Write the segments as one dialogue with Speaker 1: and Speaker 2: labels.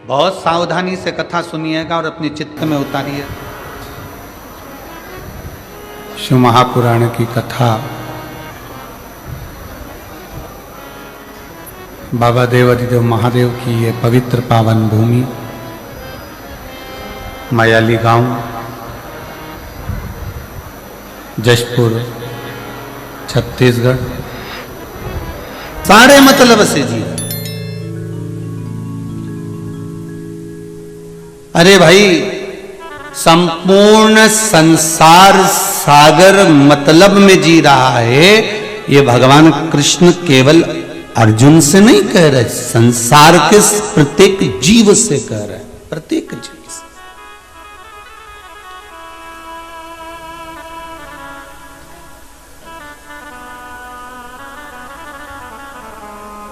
Speaker 1: बहुत सावधानी से कथा सुनिएगा और अपने चित्त में उतारिए। शिव महापुराण की कथा बाबा देव अधिदेव महादेव की ये पवित्र पावन भूमि मायाली गांव जशपुर छत्तीसगढ़ सारे मतलब से जी। अरे भाई, संपूर्ण संसार सागर मतलब में जी रहा है। ये भगवान कृष्ण केवल अर्जुन से नहीं कह रहे, संसार के प्रत्येक जीव से कह रहे, प्रत्येक जीव से।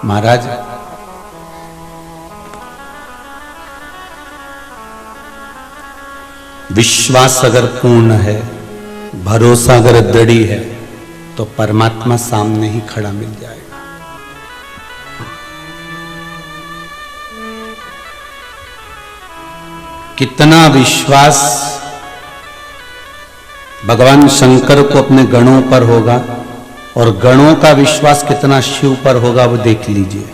Speaker 1: महाराज, विश्वास अगर पूर्ण है, भरोसा अगर दृढ़ है, तो परमात्मा सामने ही खड़ा मिल जाएगा। कितना विश्वास भगवान शंकर को अपने गणों पर होगा और गणों का विश्वास कितना शिव पर होगा, वो देख लीजिए।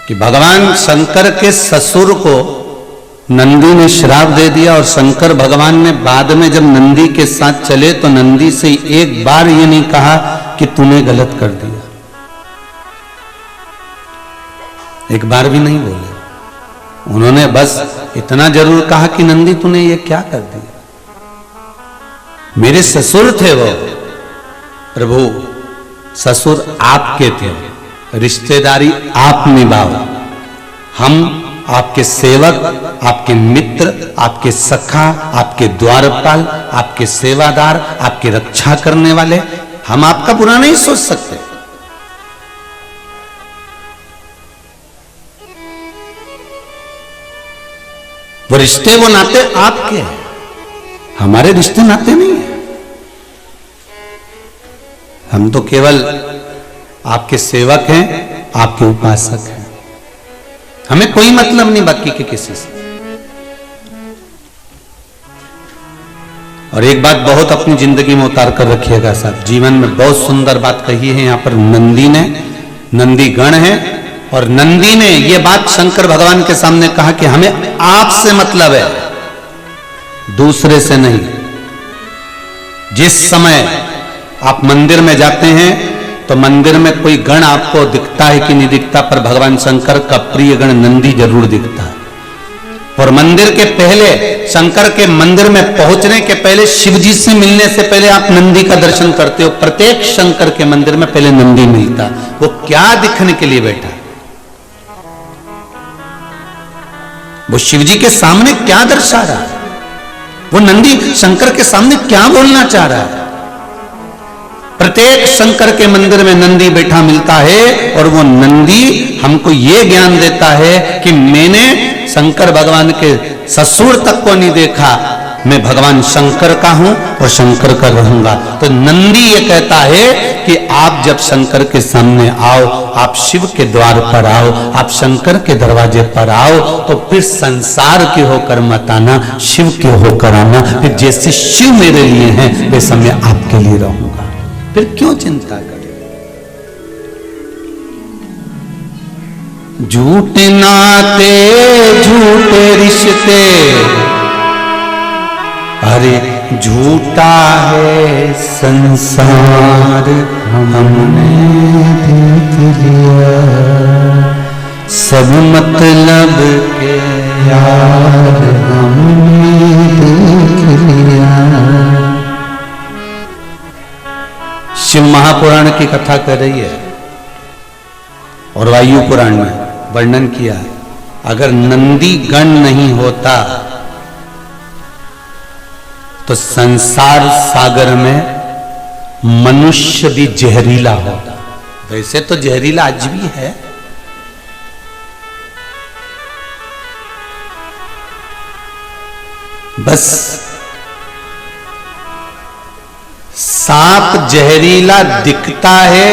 Speaker 1: कि भगवान शंकर के ससुर को नंदी ने श्राप दे दिया और शंकर भगवान ने बाद में जब नंदी के साथ चले तो नंदी से एक बार ये नहीं कहा कि तूने गलत कर दिया, एक बार भी नहीं बोले। उन्होंने बस इतना जरूर कहा कि नंदी तूने ये क्या कर दिया, मेरे ससुर थे वो। प्रभु, ससुर आपके थे, रिश्तेदारी आप निभाओ, हम आपके सेवक, आपके मित्र, आपके सखा, आपके द्वारपाल, आपके सेवादार, आपकी रक्षा करने वाले, हम आपका बुरा नहीं सोच सकते। वो रिश्ते वो नाते आपके हैं, हमारे रिश्ते नाते नहीं है। हम तो केवल आपके सेवक हैं, आपके उपासक हैं, हमें कोई मतलब नहीं बाकी के किसी से। और एक बात बहुत अपनी जिंदगी में उतार कर रखिएगा साहब, जीवन में बहुत सुंदर बात कही है यहां पर नंदी ने, नंदी गण है, और नंदी ने यह बात शंकर भगवान के सामने कहा कि हमें आपसे मतलब है, दूसरे से नहीं। जिस समय आप मंदिर में जाते हैं तो मंदिर में कोई गण आपको दिखता है कि नहीं दिखता, पर भगवान शंकर का प्रिय गण नंदी जरूर दिखता है। और मंदिर के पहले, शंकर के मंदिर में पहुंचने के पहले, शिव जी से मिलने से पहले आप नंदी का दर्शन करते हो। प्रत्येक शंकर के मंदिर में पहले नंदी मिलता। वो क्या दिखने के लिए बैठा, वो शिव जी के सामने क्या दर्शा रहा है, वो नंदी शंकर के सामने क्या बोलना चाह रहा है। प्रत्येक शंकर के मंदिर में नंदी बैठा मिलता है, और वो नंदी हमको ये ज्ञान देता है कि मैंने शंकर भगवान के ससुर तक को नहीं देखा, मैं भगवान शंकर का हूं और शंकर का रहूंगा। तो नंदी ये कहता है कि आप जब शंकर के सामने आओ, आप शिव के द्वार पर आओ, आप शंकर के दरवाजे पर आओ, तो फिर संसार के होकर मत आना, शिव के होकर आना। फिर जैसे शिव मेरे लिए हैं वैसे मैं आपके लिए रहूंगा, फिर क्यों चिंता करें। झूठे नाते झूठे रिश्ते, अरे झूठा है संसार हमने देख लिया, सब मतलब के यार हमने देख लिया। शिव महापुराण की कथा कर रही है और वायु पुराण में वर्णन किया है, अगर नंदी गण नहीं होता तो संसार सागर में मनुष्य भी जहरीला होता। वैसे तो जहरीला आज भी है, बस सांप जहरीला दिखता है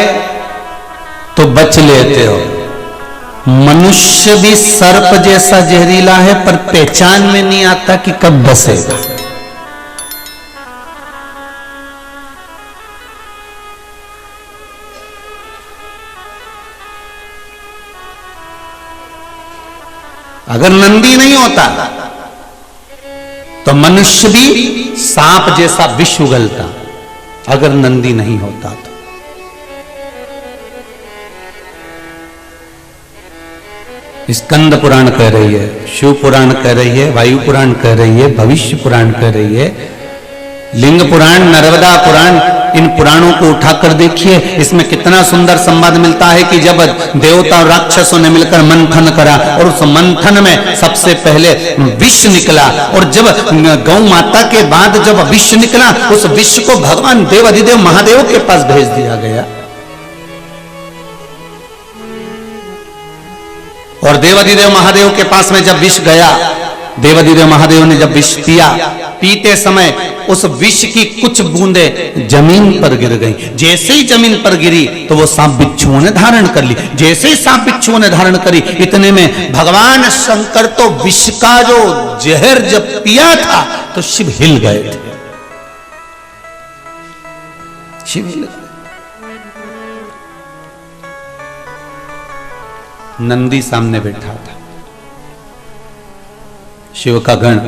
Speaker 1: तो तो बच लेते हो। मनुष्य भी सर्प जैसा जहरीला है, पर पहचान में नहीं आता कि कब डसेगा। अगर नंदी नहीं होता तो मनुष्य भी सांप जैसा विष उगलता, अगर नंदी नहीं होता तो। स्कंद पुराण कह रही है, शिव पुराण कह रही है, वायु पुराण कह रही है, भविष्य पुराण कह रही है, लिंग पुराण, नर्मदा पुराण, इन पुराणों को उठाकर देखिए, इसमें कितना सुंदर संवाद मिलता है कि जब देवता और राक्षसों ने मिलकर मंथन करा और उस मंथन में सबसे पहले विष निकला, और जब गौ माता के बाद जब विष निकला, उस विष को भगवान देवाधिदेव महादेव के पास भेज दिया गया। और देवाधिदेव महादेव के पास में जब विष गया, देवाधिदेव महादेव ने जब विष पिया, पीते समय उस विष की कुछ बूंदें जमीन पर गिर गई। जैसे ही जमीन पर गिरी तो वो सांप बिच्छुओं ने धारण कर ली। जैसे ही सांप बिच्छुओं ने धारण करी, इतने में भगवान शंकर तो विष का जो जहर जब पिया था तो शिव हिल गए थे। शिव हिल गए। नंदी सामने बैठा था, शिव का गण।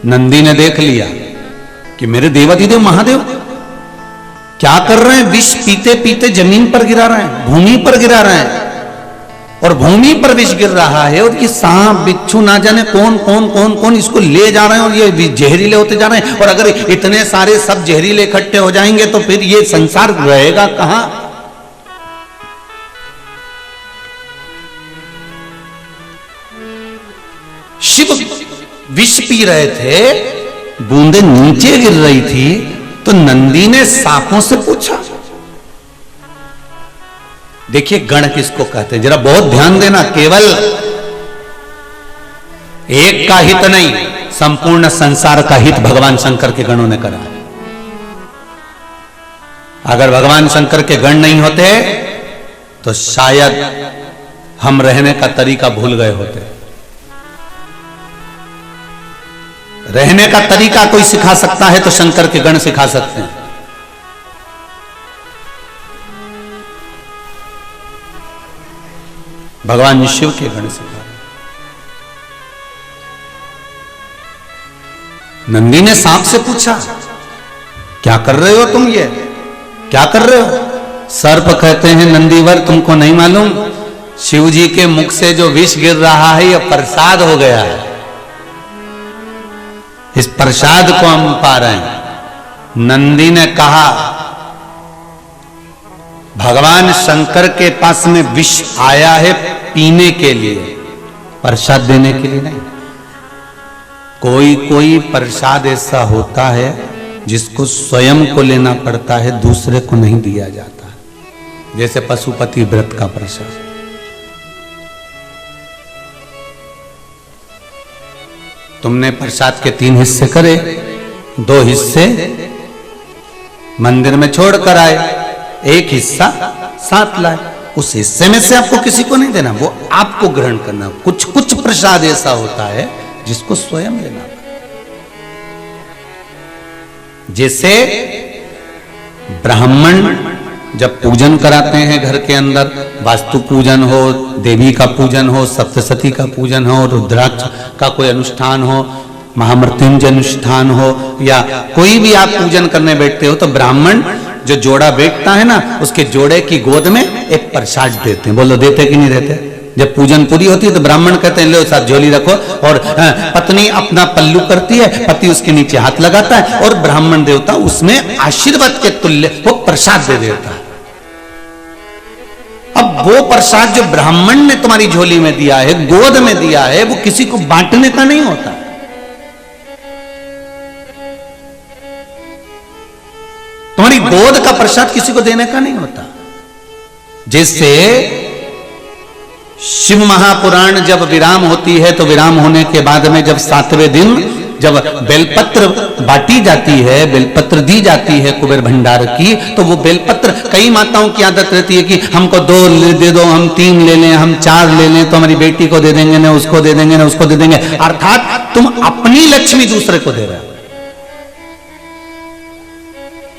Speaker 1: नंदी ने देख लिया कि मेरे देवाधिदेव महादेव क्या कर रहे हैं, विष पीते पीते जमीन पर गिरा रहे हैं, भूमि पर गिरा रहे हैं, और भूमि पर विष गिर रहा है, और ये सांप बिच्छू ना जाने कौन कौन कौन कौन इसको ले जा रहे हैं, और ये जहरीले होते जा रहे हैं। और अगर इतने सारे सब जहरीले इकट्ठे हो जाएंगे तो फिर ये संसार रहेगा कहां। शिव विष पी रहे थे, बूंदे नीचे गिर रही थी, तो नंदी ने सांपों से पूछा। देखिए गण किसको कहते हैं, जरा बहुत ध्यान देना। केवल एक का हित नहीं, संपूर्ण संसार का हित भगवान शंकर के गणों ने करा। अगर भगवान शंकर के गण नहीं होते तो शायद हम रहने का तरीका भूल गए होते। रहने का तरीका कोई सिखा सकता है तो शंकर के गण सिखा सकते हैं। भगवान शिव के गण सिखा। नंदी ने सांप से पूछा, क्या कर रहे हो तुम, ये क्या कर रहे हो। सर्प कहते हैं, नंदीवर तुमको नहीं मालूम, शिव जी के मुख से जो विष गिर रहा है यह प्रसाद हो गया है, इस प्रसाद को हम पा रहे हैं। नंदी ने कहा, भगवान शंकर के पास में विष आया है पीने के लिए, प्रसाद देने के लिए नहीं। कोई कोई प्रसाद ऐसा होता है जिसको स्वयं को लेना पड़ता है, दूसरे को नहीं दिया जाता, जैसे पशुपति व्रत का प्रसाद। तुमने प्रसाद के 3 हिस्से करे, 2 हिस्से मंदिर में छोड़कर आए, 1 हिस्सा साथ लाए। उस हिस्से में से आपको किसी को नहीं देना, वो आपको ग्रहण करना। कुछ कुछ प्रसाद ऐसा होता है जिसको स्वयं लेना। जैसे ब्राह्मण जब पूजन कराते हैं घर के अंदर, वास्तु पूजन हो, देवी का पूजन हो, सप्तशती का पूजन हो, रुद्राक्ष का कोई अनुष्ठान हो, महामृत्युंजय अनुष्ठान हो, या कोई भी आप पूजन करने बैठते हो, तो ब्राह्मण जो जोड़ा बैठता है ना, उसके जोड़े की गोद में एक प्रसाद देते हैं। बोलो देते कि नहीं देते। जब पूजन पूरी होती है तो ब्राह्मण कहते हैं, लो साथ झोली रखो, और पत्नी अपना पल्लू करती है, पति उसके नीचे हाथ लगाता है, और ब्राह्मण देवता उसमें आशीर्वाद के तुल्य वो प्रसाद दे देता है। अब वो प्रसाद जो ब्राह्मण ने तुम्हारी झोली में दिया है, गोद में दिया है, वो किसी को बांटने का नहीं होता। तुम्हारी गोद का प्रसाद किसी को देने का नहीं होता। जैसे शिव महापुराण जब विराम होती है, तो विराम होने के बाद में जब 7वें दिन जब बेलपत्र बांटी जाती है, बेलपत्र दी जाती है कुबेर भंडार की, तो वो बेलपत्र, कई माताओं की आदत रहती है कि हमको 2 दे दो, हम 3 ले लें, हम 4 ले लें, तो हमारी बेटी को दे देंगे, ना उसको दे देंगे, ना उसको दे देंगे। अर्थात तुम अपनी लक्ष्मी दूसरे को दे रहे हो।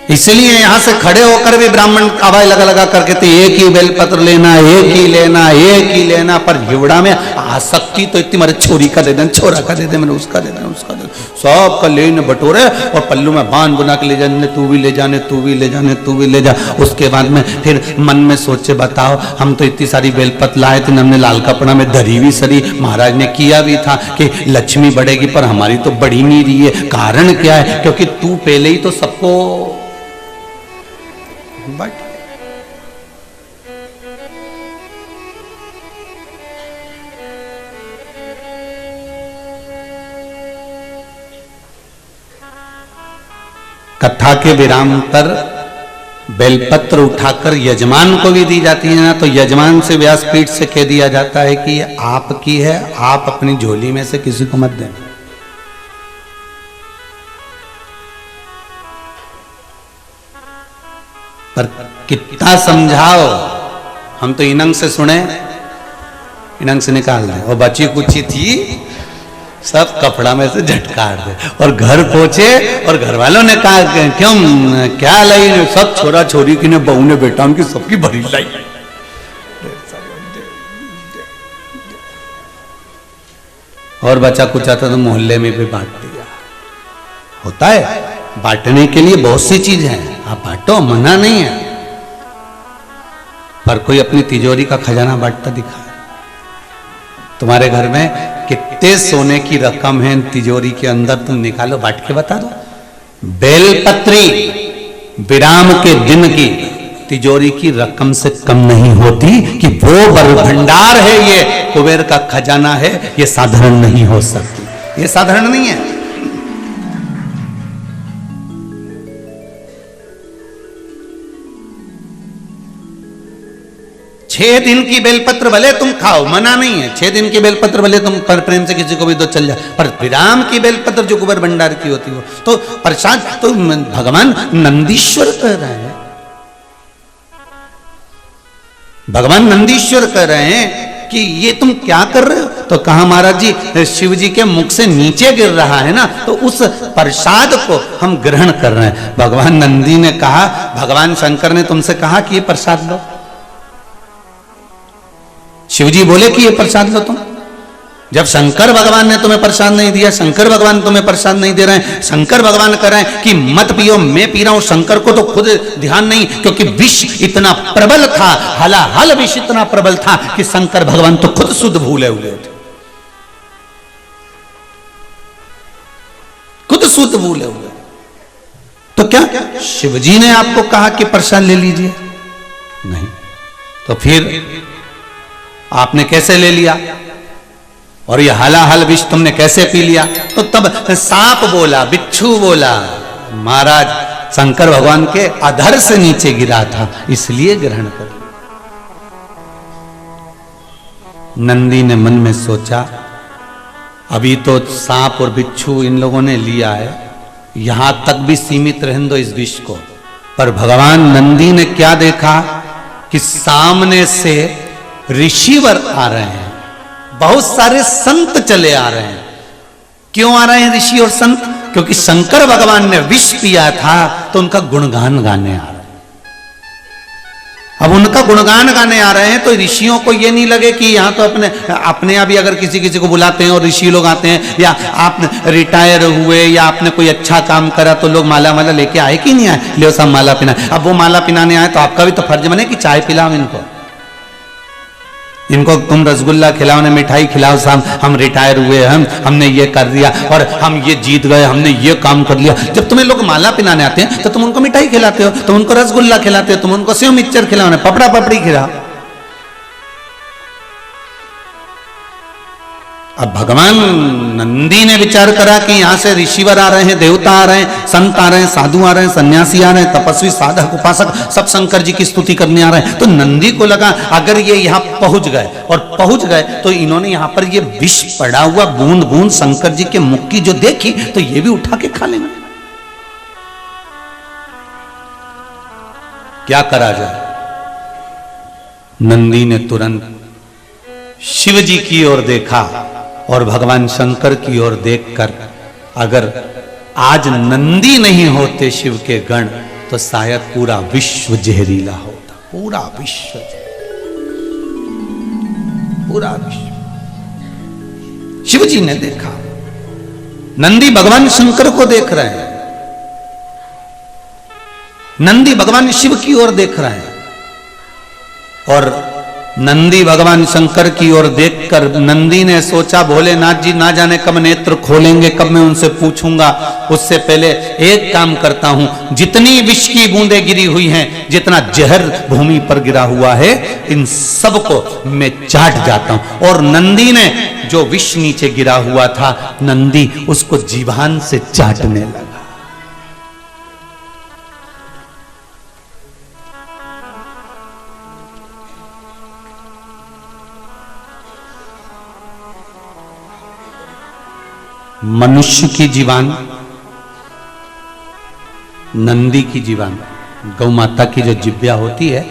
Speaker 1: इसलिए यहां से खड़े होकर भी ब्राह्मण आवाज लगा लगा करके थे, एक ही बेलपत्र लेना, एक ही लेना, एक ही लेना। पर हिवड़ा में आसक्ति तो इतनी, मेरे छोरी का दे दें, छोरा का दे दे, मैंने उसका दे दें, उसका दे, सब का लेने बटोरे और पल्लू में बांध बुना के ले जाने, तू भी ले जाने, तू भी ले जाने, तू भी ले जा। उसके बाद में फिर मन में सोचे, बताओ हम तो इतनी सारी बेलपत्र लाए थे, हमने लाल कपड़ा में धरी हुई सरी, महाराज ने किया भी था कि लक्ष्मी बढ़ेगी, पर हमारी तो बढ़ी नहीं रही है। कारण क्या है? क्योंकि तू पहले ही तो सबको बट कथा के विराम पर बेलपत्र उठाकर यजमान को भी दी जाती है ना, तो यजमान से व्यासपीठ से कह दिया जाता है कि ये आपकी है, आप अपनी झोली में से किसी को मत देना। पर कितना समझाओ, हम तो इनंग से सुने, इनंग से निकाल दे, और बची कुची थी सब कपड़ा में से झटकार दे, और घर पहुंचे और घर वालों ने कहा क्यों क्या लाई, सब छोरा छोरी की ने, बहू ने, बेटा उनकी सबकी भरी लाई। और बचा कुछ आता तो मोहल्ले में भी बांट दिया। होता है, बांटने के लिए बहुत सी चीज है, आप बांटो, मना नहीं है, पर कोई अपनी तिजोरी का खजाना बांटता दिखा है? तुम्हारे घर में कितने सोने की रकम है तिजोरी के अंदर, तुम निकालो, बांट के बता दो। बेलपत्री विराम के दिन की तिजोरी की रकम से कम नहीं होती कि वो भंडार है, ये कुबेर का खजाना है, ये साधारण नहीं हो सकती, ये साधारण नहीं है। 6 दिन की बेलपत्र भले तुम खाओ, मना नहीं है, 6 दिन की बेलपत्र भले तुम पर प्रेम से किसी को भी दो, चल जाए, पर विराम की बेलपत्र जो कुबेर भंडार की होती हो, तो प्रसाद तो भगवान नंदीश्वर कह रहे हैं, भगवान नंदीश्वर कह रहे हैं कि ये तुम क्या कर रहे हो? तो कहा महाराज जी, शिव जी के मुख से नीचे गिर रहा है ना, तो उस प्रसाद को हम ग्रहण कर रहे हैं। भगवान नंदी ने कहा, भगवान शंकर ने तुमसे कहा कि ये प्रसाद लो। शिवजी बोले कि ये प्रसाद लो तुम। जब शंकर भगवान ने तुम्हें प्रसाद नहीं दिया, शंकर भगवान तुम्हें प्रसाद नहीं दे रहे हैं, शंकर भगवान कह रहे हैं कि मत पियो, मैं पी रहा हूं। शंकर को तो खुद ध्यान नहीं, क्योंकि विष इतना प्रबल था, हलाहल विष इतना प्रबल था कि शंकर भगवान तो खुद शुद्ध भूले हुए थे, खुद शुद्ध भूले हुए। तो क्या शिवजी ने आपको कहा कि प्रसाद ले लीजिए? नहीं। तो फिर आपने कैसे ले लिया? और ये हलाहल विष तुमने कैसे पी लिया? तो तब सांप बोला, बिच्छू बोला, महाराज शंकर भगवान के अधर से नीचे गिरा था, इसलिए ग्रहण कर। नंदी ने मन में सोचा, अभी तो सांप और बिच्छू इन लोगों ने लिया है, यहां तक भी सीमित रहने दो इस विष को। पर भगवान नंदी ने क्या देखा कि सामने से ऋषिवर आ रहे हैं, बहुत सारे संत चले आ रहे हैं। क्यों आ रहे हैं ऋषि और संत? क्योंकि शंकर भगवान ने विष पिया था, तो उनका गुणगान गाने आ रहे हैं। अब उनका गुणगान गाने आ रहे हैं, तो ऋषियों को ये नहीं लगे कि यहाँ तो अपने अभी अगर किसी को बुलाते हैं और ऋषि लोग आते हैं, या आप रिटायर हुए या आपने कोई अच्छा काम करा, तो लोग माला माला लेके आए कि नहीं आए, ले सब माला पिना। अब वो माला पिनाने आए तो आपका भी तो फर्ज बने कि चाय पिलाओ इनको तुम रसगुल्ला खिलाओ, ने मिठाई खिलाओ, साहब हम रिटायर हुए, हमने ये कर दिया और हम ये जीत गए, हमने ये काम कर लिया। जब तुम्हें लोग माला पिनाने आते हैं तो तुम उनको मिठाई खिलाते हो, तुम उनको रसगुल्ला खिलाते हो, तुम उनको सेव मिक्सचर खिलाओ, पपड़ा पपड़ी खिलाओ। अब भगवान नंदी ने विचार करा कि यहां से ऋषिवर आ रहे हैं, देवता आ रहे हैं, संत आ रहे हैं, साधु आ रहे हैं, सन्यासी आ रहे हैं, तपस्वी साधक उपासक सब शंकर जी की स्तुति करने आ रहे हैं। तो नंदी को लगा अगर ये यहां पहुंच गए और पहुंच गए तो इन्होंने यहां पर ये विष पड़ा हुआ बूंद बूंद शंकर जी के मुख की जो देखी तो ये भी उठा के खा लेंगे। क्या करा जाए? नंदी ने तुरंत शिव जी की ओर देखा और भगवान शंकर की ओर देखकर, अगर आज नंदी नहीं होते शिव के गण तो शायद पूरा विश्व जहरीला होता, पूरा विश्व, पूरा विश्व। शिव जी ने देखा, नंदी भगवान शंकर को देख रहे हैं, नंदी भगवान शिव की ओर देख रहे हैं और नंदी भगवान शंकर की ओर देखकर नंदी ने सोचा भोलेनाथ जी ना जाने कब नेत्र खोलेंगे, कब मैं उनसे पूछूंगा। उससे पहले एक काम करता हूं, जितनी विष की बूंदें गिरी हुई हैं, जितना जहर भूमि पर गिरा हुआ है, इन सबको मैं चाट जाता हूं। और नंदी ने जो विष नीचे गिरा हुआ था, नंदी उसको जीभान से चाटने लगा। मनुष्य की जीवान, नंदी की जीवान, गौ माता की जो जिब्या होती है,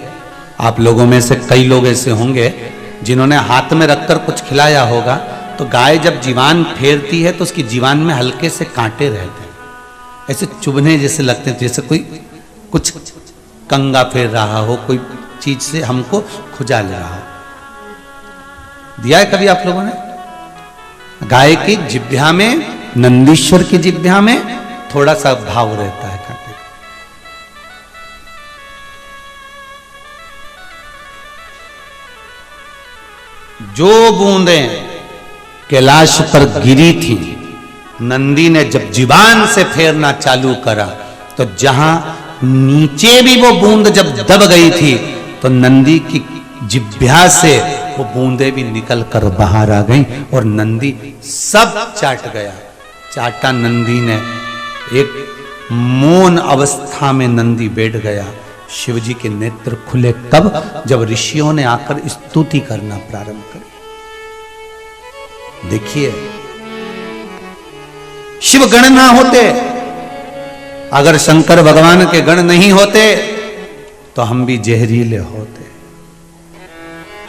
Speaker 1: आप लोगों में से कई लोग ऐसे होंगे जिन्होंने हाथ में रखकर कुछ खिलाया होगा, तो गाय जब जीवान फेरती है तो उसकी जीवान में हल्के से कांटे रहते हैं, ऐसे चुभने जैसे लगते हैं, जैसे कोई कुछ कंगा फेर रहा हो, कोई चीज से हमको खुजाल रहा हो। दिया है कभी आप लोगों ने? गाय की जिब्या में, नंदीश्वर की जिब्या में थोड़ा सा भाव रहता है कांटे। जो बूंदें कैलाश पर गिरी थी, नंदी ने जब जीवान से फेरना चालू करा तो जहां नीचे भी वो बूंद जब दब गई थी तो नंदी की जिब्या से वो बूंदे भी निकल कर बाहर आ गई और नंदी सब चाट गया। चाटा नंदी ने, एक मौन अवस्था में नंदी बैठ गया। शिवजी के नेत्र खुले तब जब ऋषियों ने आकर स्तुति करना प्रारंभ करी। देखिए, शिव गण ना होते, अगर शंकर भगवान के गण नहीं होते तो हम भी जहरीले होते।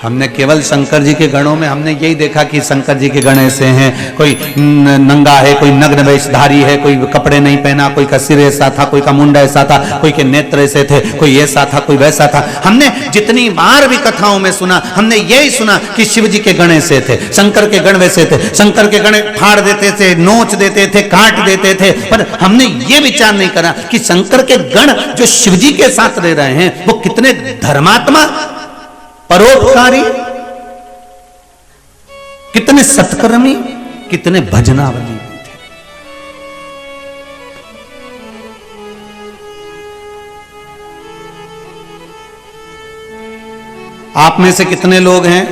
Speaker 1: हमने केवल शंकर जी के गणों में हमने यही देखा कि शंकर जी के गण ऐसे हैं, कोई नंगा है, कोई नग्न वेशधारी है, कोई कपड़े नहीं पहना, कोई का सिर ऐसा था, कोई का मुंडा ऐसा था, कोई के नेत्र ऐसे थे, कोई ऐसा था, कोई वैसा था। हमने जितनी बार भी कथाओं में सुना, हमने यही सुना कि शिव जी के गण ऐसे थे, शंकर के गण वैसे थे, शंकर के गण फाड़ देते थे, नोच देते थे, काट देते थे। पर हमने ये विचार नहीं करा कि शंकर के गण जो शिव जी के साथ रह रहे हैं वो कितने धर्मात्मा, परोपकारी, कितने सत्कर्मी, कितने भजनावली थे। आप में से कितने लोग हैं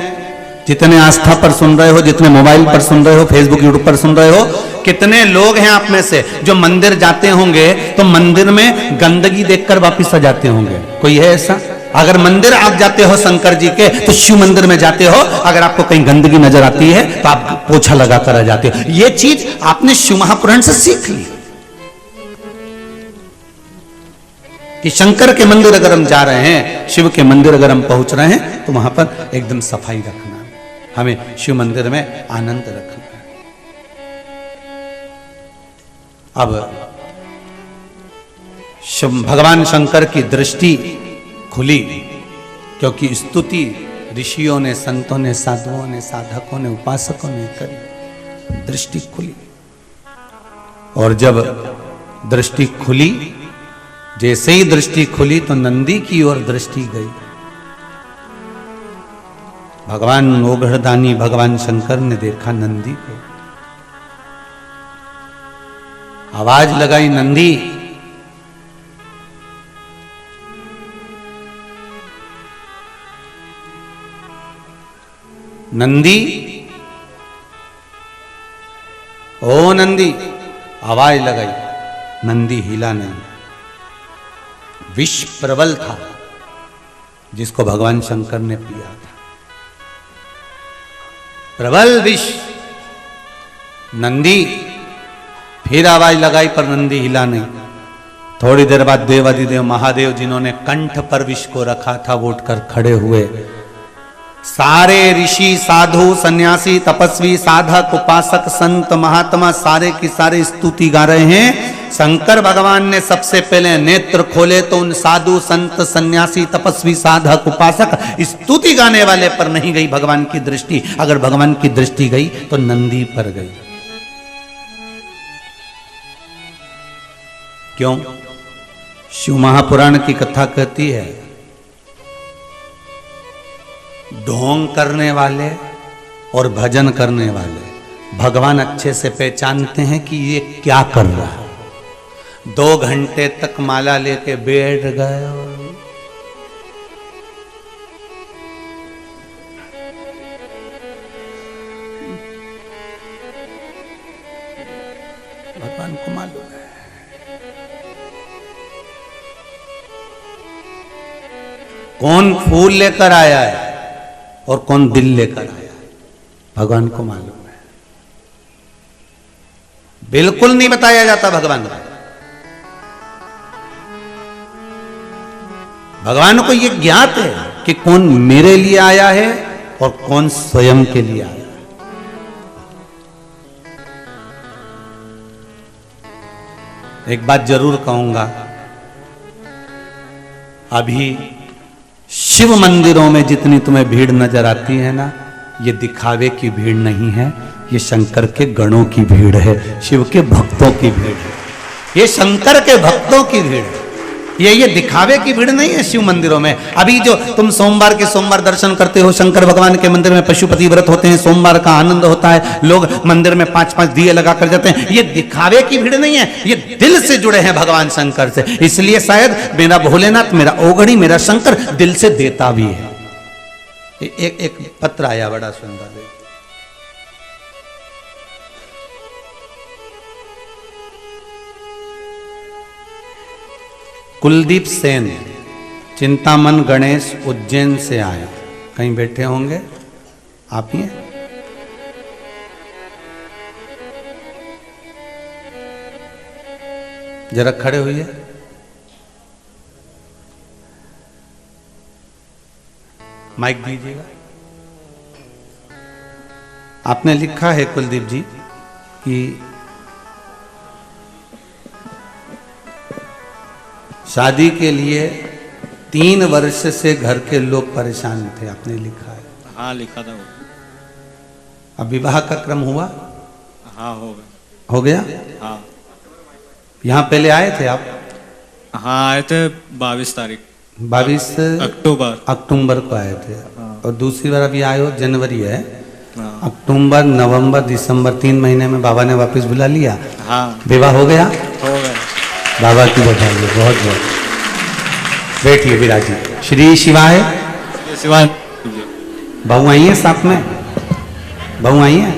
Speaker 1: जितने आस्था पर सुन रहे हो, जितने मोबाइल पर सुन रहे हो, फेसबुक यूट्यूब पर सुन रहे हो, कितने लोग हैं आप में से जो मंदिर जाते होंगे तो मंदिर में गंदगी देखकर वापिस आ जाते होंगे? कोई है ऐसा? अगर मंदिर आप जाते हो शंकर जी के तो शिव मंदिर में जाते हो, अगर आपको कहीं गंदगी नजर आती है तो आप पोछा लगा कर आ जाते हो। यह चीज आपने शिव महापुराण से सीख ली कि शंकर के मंदिर अगर हम जा रहे हैं, शिव के मंदिर अगर हम पहुंच रहे हैं तो वहां पर एकदम सफाई रखना है, हमें शिव मंदिर में आनंद रखना है। अब भगवान शंकर की दृष्टि खुली, क्योंकि स्तुति ऋषियों ने, संतों ने, साधुओं ने, साधकों ने, उपासकों ने करी। दृष्टि खुली, और जब दृष्टि खुली, जैसे ही दृष्टि खुली तो नंदी की ओर दृष्टि गई। भगवान ओघड़दानी भगवान शंकर ने देखा नंदी को, आवाज लगाई, नंदी। नंदी ओ नंदी, आवाज लगाई, नंदी हिला नहीं। विष प्रबल था जिसको भगवान शंकर ने पिया था, प्रबल विष। नंदी फिर आवाज लगाई पर नंदी हिला नहीं। थोड़ी देर बाद देवाधिदेव महादेव जिन्होंने कंठ पर विष को रखा था वो उठकर खड़े हुए। सारे ऋषि साधु सन्यासी तपस्वी साधक उपासक संत महात्मा सारे की सारे स्तुति गा रहे हैं। शंकर भगवान ने सबसे पहले नेत्र खोले तो उन साधु संत सन्यासी तपस्वी साधक उपासक स्तुति गाने वाले पर नहीं गई भगवान की दृष्टि। अगर भगवान की दृष्टि गई तो नंदी पर गई। क्यों? शिव महापुराण की कथा कहती है ढोंग करने वाले और भजन करने वाले भगवान अच्छे से पहचानते हैं कि ये क्या कर रहा है। 2 घंटे तक माला लेके बैठ गए और भगवान को मालूम है। कौन फूल लेकर आया है और कौन दिल लेकर आया है, भगवान को मालूम है। बिल्कुल नहीं बताया जाता भगवान को। भगवान को यह ज्ञात है कि कौन मेरे लिए आया है और कौन स्वयं के लिए आया है। एक बात जरूर कहूंगा, अभी शिव मंदिरों में जितनी तुम्हें भीड़ नजर आती है ना, ये दिखावे की भीड़ नहीं है, ये शंकर के गणों की भीड़ है, शिव के भक्तों की भीड़ है, ये शंकर के भक्तों की भीड़ है। ये दिखावे की भीड़ नहीं है शिव मंदिरों में। अभी जो तुम सोमवार के सोमवार दर्शन करते हो, शंकर भगवान के मंदिर में पशुपति व्रत होते हैं, सोमवार का आनंद होता है, लोग मंदिर में 5-5 दिए लगा कर जाते हैं, ये दिखावे की भीड़ नहीं है, ये दिल से जुड़े हैं भगवान शंकर से। इसलिए शायद मेरा भोलेनाथ, मेरा ओघड़ी, मेरा शंकर दिल से देता भी है। एक पत्र आया बड़ा सुंदर, कुलदीप सेन, चिंतामन गणेश, उज्जैन से आए। कहीं बैठे होंगे आप ही? जरा खड़े होइए। माइक दीजिएगा। आपने लिखा है कुलदीप जी कि शादी के लिए 3 वर्ष से घर के लोग परेशान थे, आपने लिखा है।
Speaker 2: हाँ लिखा था वो।
Speaker 1: अब विवाह का क्रम हुआ?
Speaker 2: हाँ हो गया।
Speaker 1: हो गया?
Speaker 2: हाँ।
Speaker 1: यहाँ पहले आए थे आप?
Speaker 2: हाँ आए थे 22 तारीख,
Speaker 1: 22 अक्टूबर को आए थे।
Speaker 2: हाँ।
Speaker 1: और दूसरी बार अभी आए हो, जनवरी है।
Speaker 2: हाँ।
Speaker 1: अक्टूबर नवंबर दिसंबर 3 महीने में बाबा ने वापस बुला लिया।
Speaker 2: हाँ
Speaker 1: विवाह हो गया?
Speaker 2: हो गया।
Speaker 1: बाबा की बधाई, बहुत बहुत। बैठिए विराजी। श्री शिवाय।
Speaker 2: शिवाय।
Speaker 1: बहू आई है साथ में? बहू आई है?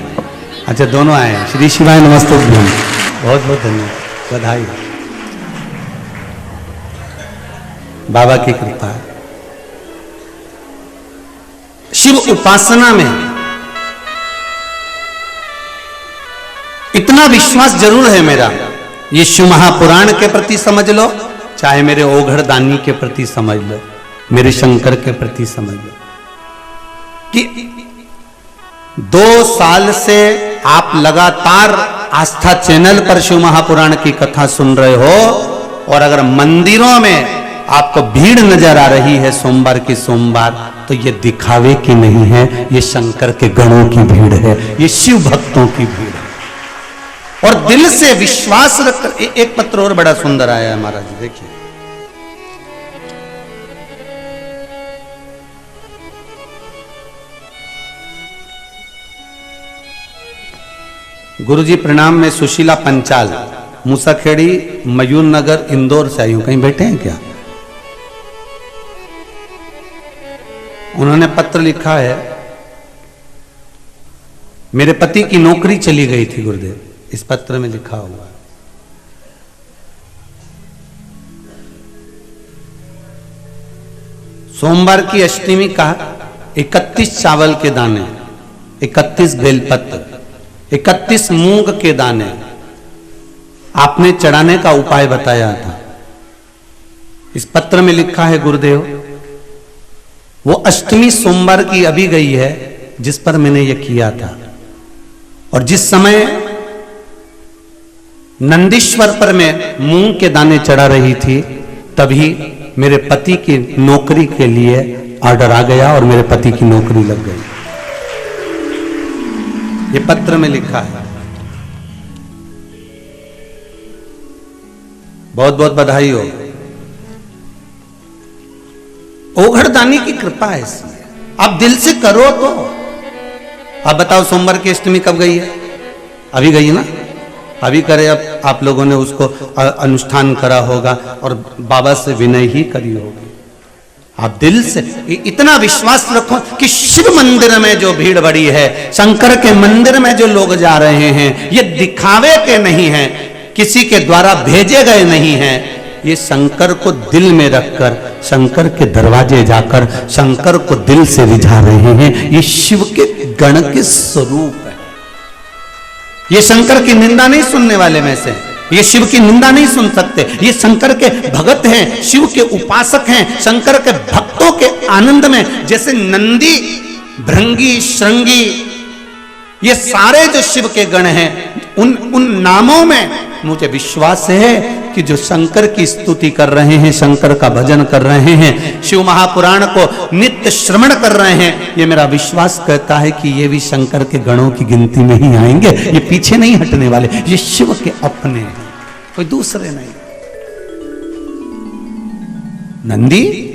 Speaker 1: अच्छा दोनों आए हैं। श्री शिवाय, नमस्ते। बहुत बहुत धन्यवाद, बधाई। बाबा की कृपा है। शिव उपासना में इतना विश्वास जरूर है मेरा, ये शिव महापुराण के प्रति समझ लो, चाहे मेरे ओघड़ दानी के प्रति समझ लो, मेरे शंकर के प्रति समझ लो, कि 2 साल से आप लगातार आस्था चैनल पर शिव महापुराण की कथा सुन रहे हो, और अगर मंदिरों में आपको भीड़ नजर आ रही है सोमवार की सोमवार, तो ये दिखावे की नहीं है, ये शंकर के गणों की भीड़ है, ये शिव भक्तों की भीड़ है। और दिल से विश्वास रखकर। एक पत्र और बड़ा सुंदर आया है महाराज, देखिए। गुरुजी प्रणाम, मैं सुशीला पंचाल, मूसाखेड़ी, मयूर नगर, इंदौर से आई हूं। कहीं बैठे हैं क्या? उन्होंने पत्र लिखा है, मेरे पति की नौकरी चली गई थी गुरुदेव, इस पत्र में लिखा हुआ है। सोमवार की अष्टमी का 31 चावल के दाने, 31 बेलपत्र, 31 मूंग के दाने आपने चढ़ाने का उपाय बताया था। इस पत्र में लिखा है गुरुदेव, वो अष्टमी सोमवार की अभी गई है जिस पर मैंने ये किया था, और जिस समय नंदीश्वर पर मैं मूंग के दाने चढ़ा रही थी तभी मेरे पति की नौकरी के लिए ऑर्डर आ गया और मेरे पति की नौकरी लग गई। ये पत्र में लिखा है। बहुत बहुत बधाई हो। ओघड़दानी की कृपा ऐसी है, आप दिल से करो तो। आप बताओ सोमवार की अष्टमी कब गई है? अभी गई ना, अभी करे। अब आप लोगों ने उसको अनुष्ठान करा होगा और बाबा से विनय ही करी होगी। आप दिल से इतना विश्वास रखो कि शिव मंदिर में जो भीड़ बड़ी है, शंकर के मंदिर में जो लोग जा रहे हैं, ये दिखावे के नहीं हैं, किसी के द्वारा भेजे गए नहीं हैं, ये शंकर को दिल में रखकर शंकर के दरवाजे जाकर शंकर को दिल से रिझा रहे हैं। ये शिव के गण के स्वरूप है। ये शंकर की निंदा नहीं सुनने वाले में से, ये शिव की निंदा नहीं सुन सकते। ये शंकर के भगत हैं, शिव के उपासक हैं, शंकर के भक्तों के आनंद में, जैसे नंदी, भृंगी, श्रृंगी, ये सारे जो शिव के गण हैं, उन नामों में मुझे विश्वास है कि जो शंकर की स्तुति कर रहे हैं, शंकर का भजन कर रहे हैं, शिव महापुराण को नित्य श्रवण कर रहे हैं, ये मेरा विश्वास कहता है कि ये भी शंकर के गणों की गिनती में ही आएंगे। ये पीछे नहीं हटने वाले, ये शिव के अपने हैं, कोई दूसरे नहीं। नंदी